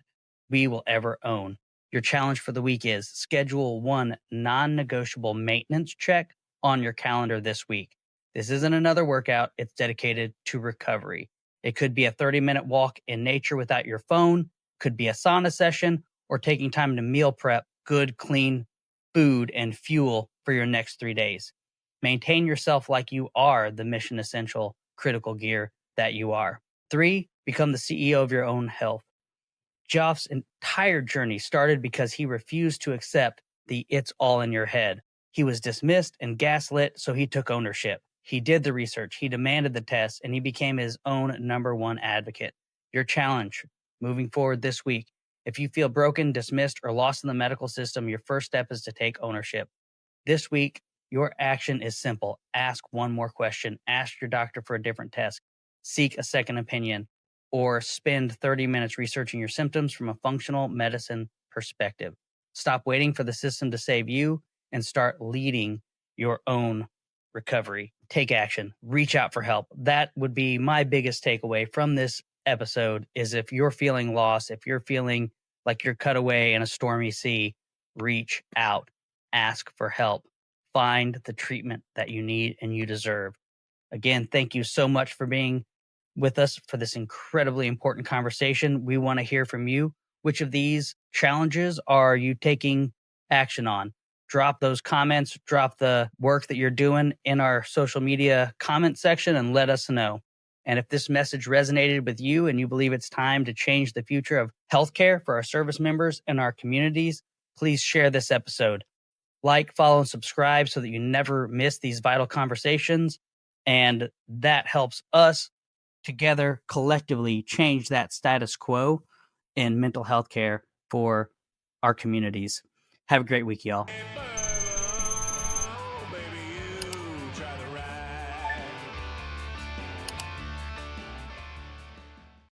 we will ever own. Your challenge for the week is schedule one non-negotiable maintenance check on your calendar this week. This isn't another workout. It's dedicated to recovery. It could be a 30-minute walk in nature without your phone, could be a sauna session, or taking time to meal prep good, clean food and fuel for your next 3 days. Maintain yourself like you are the mission essential critical gear that you are. 3, become the CEO of your own health. Geoff's entire journey started because he refused to accept the "it's all in your head." He was dismissed and gaslit, so he took ownership. He did the research, he demanded the tests, and he became his own number one advocate. Your challenge moving forward this week: if you feel broken, dismissed, or lost in the medical system, your first step is to take ownership. This week, your action is simple. Ask one more question. Ask your doctor for a different test. Seek a second opinion, or spend 30 minutes researching your symptoms from a functional medicine perspective. Stop waiting for the system to save you and start leading your own recovery. Take action. Reach out for help. That would be my biggest takeaway from this episode is if you're feeling lost, if you're feeling like you're cut away in a stormy sea, reach out. Ask for help. Find the treatment that you need and you deserve. Again, thank you so much for being with us for this incredibly important conversation. We want to hear from you. Which of these challenges are you taking action on? Drop those comments, drop the work that you're doing in our social media comment section and let us know. And if this message resonated with you and you believe it's time to change the future of healthcare for our service members and our communities, please share this episode. Like, follow, and subscribe so that you never miss these vital conversations. And that helps us together collectively change that status quo in mental health care for our communities. Have a great week, y'all.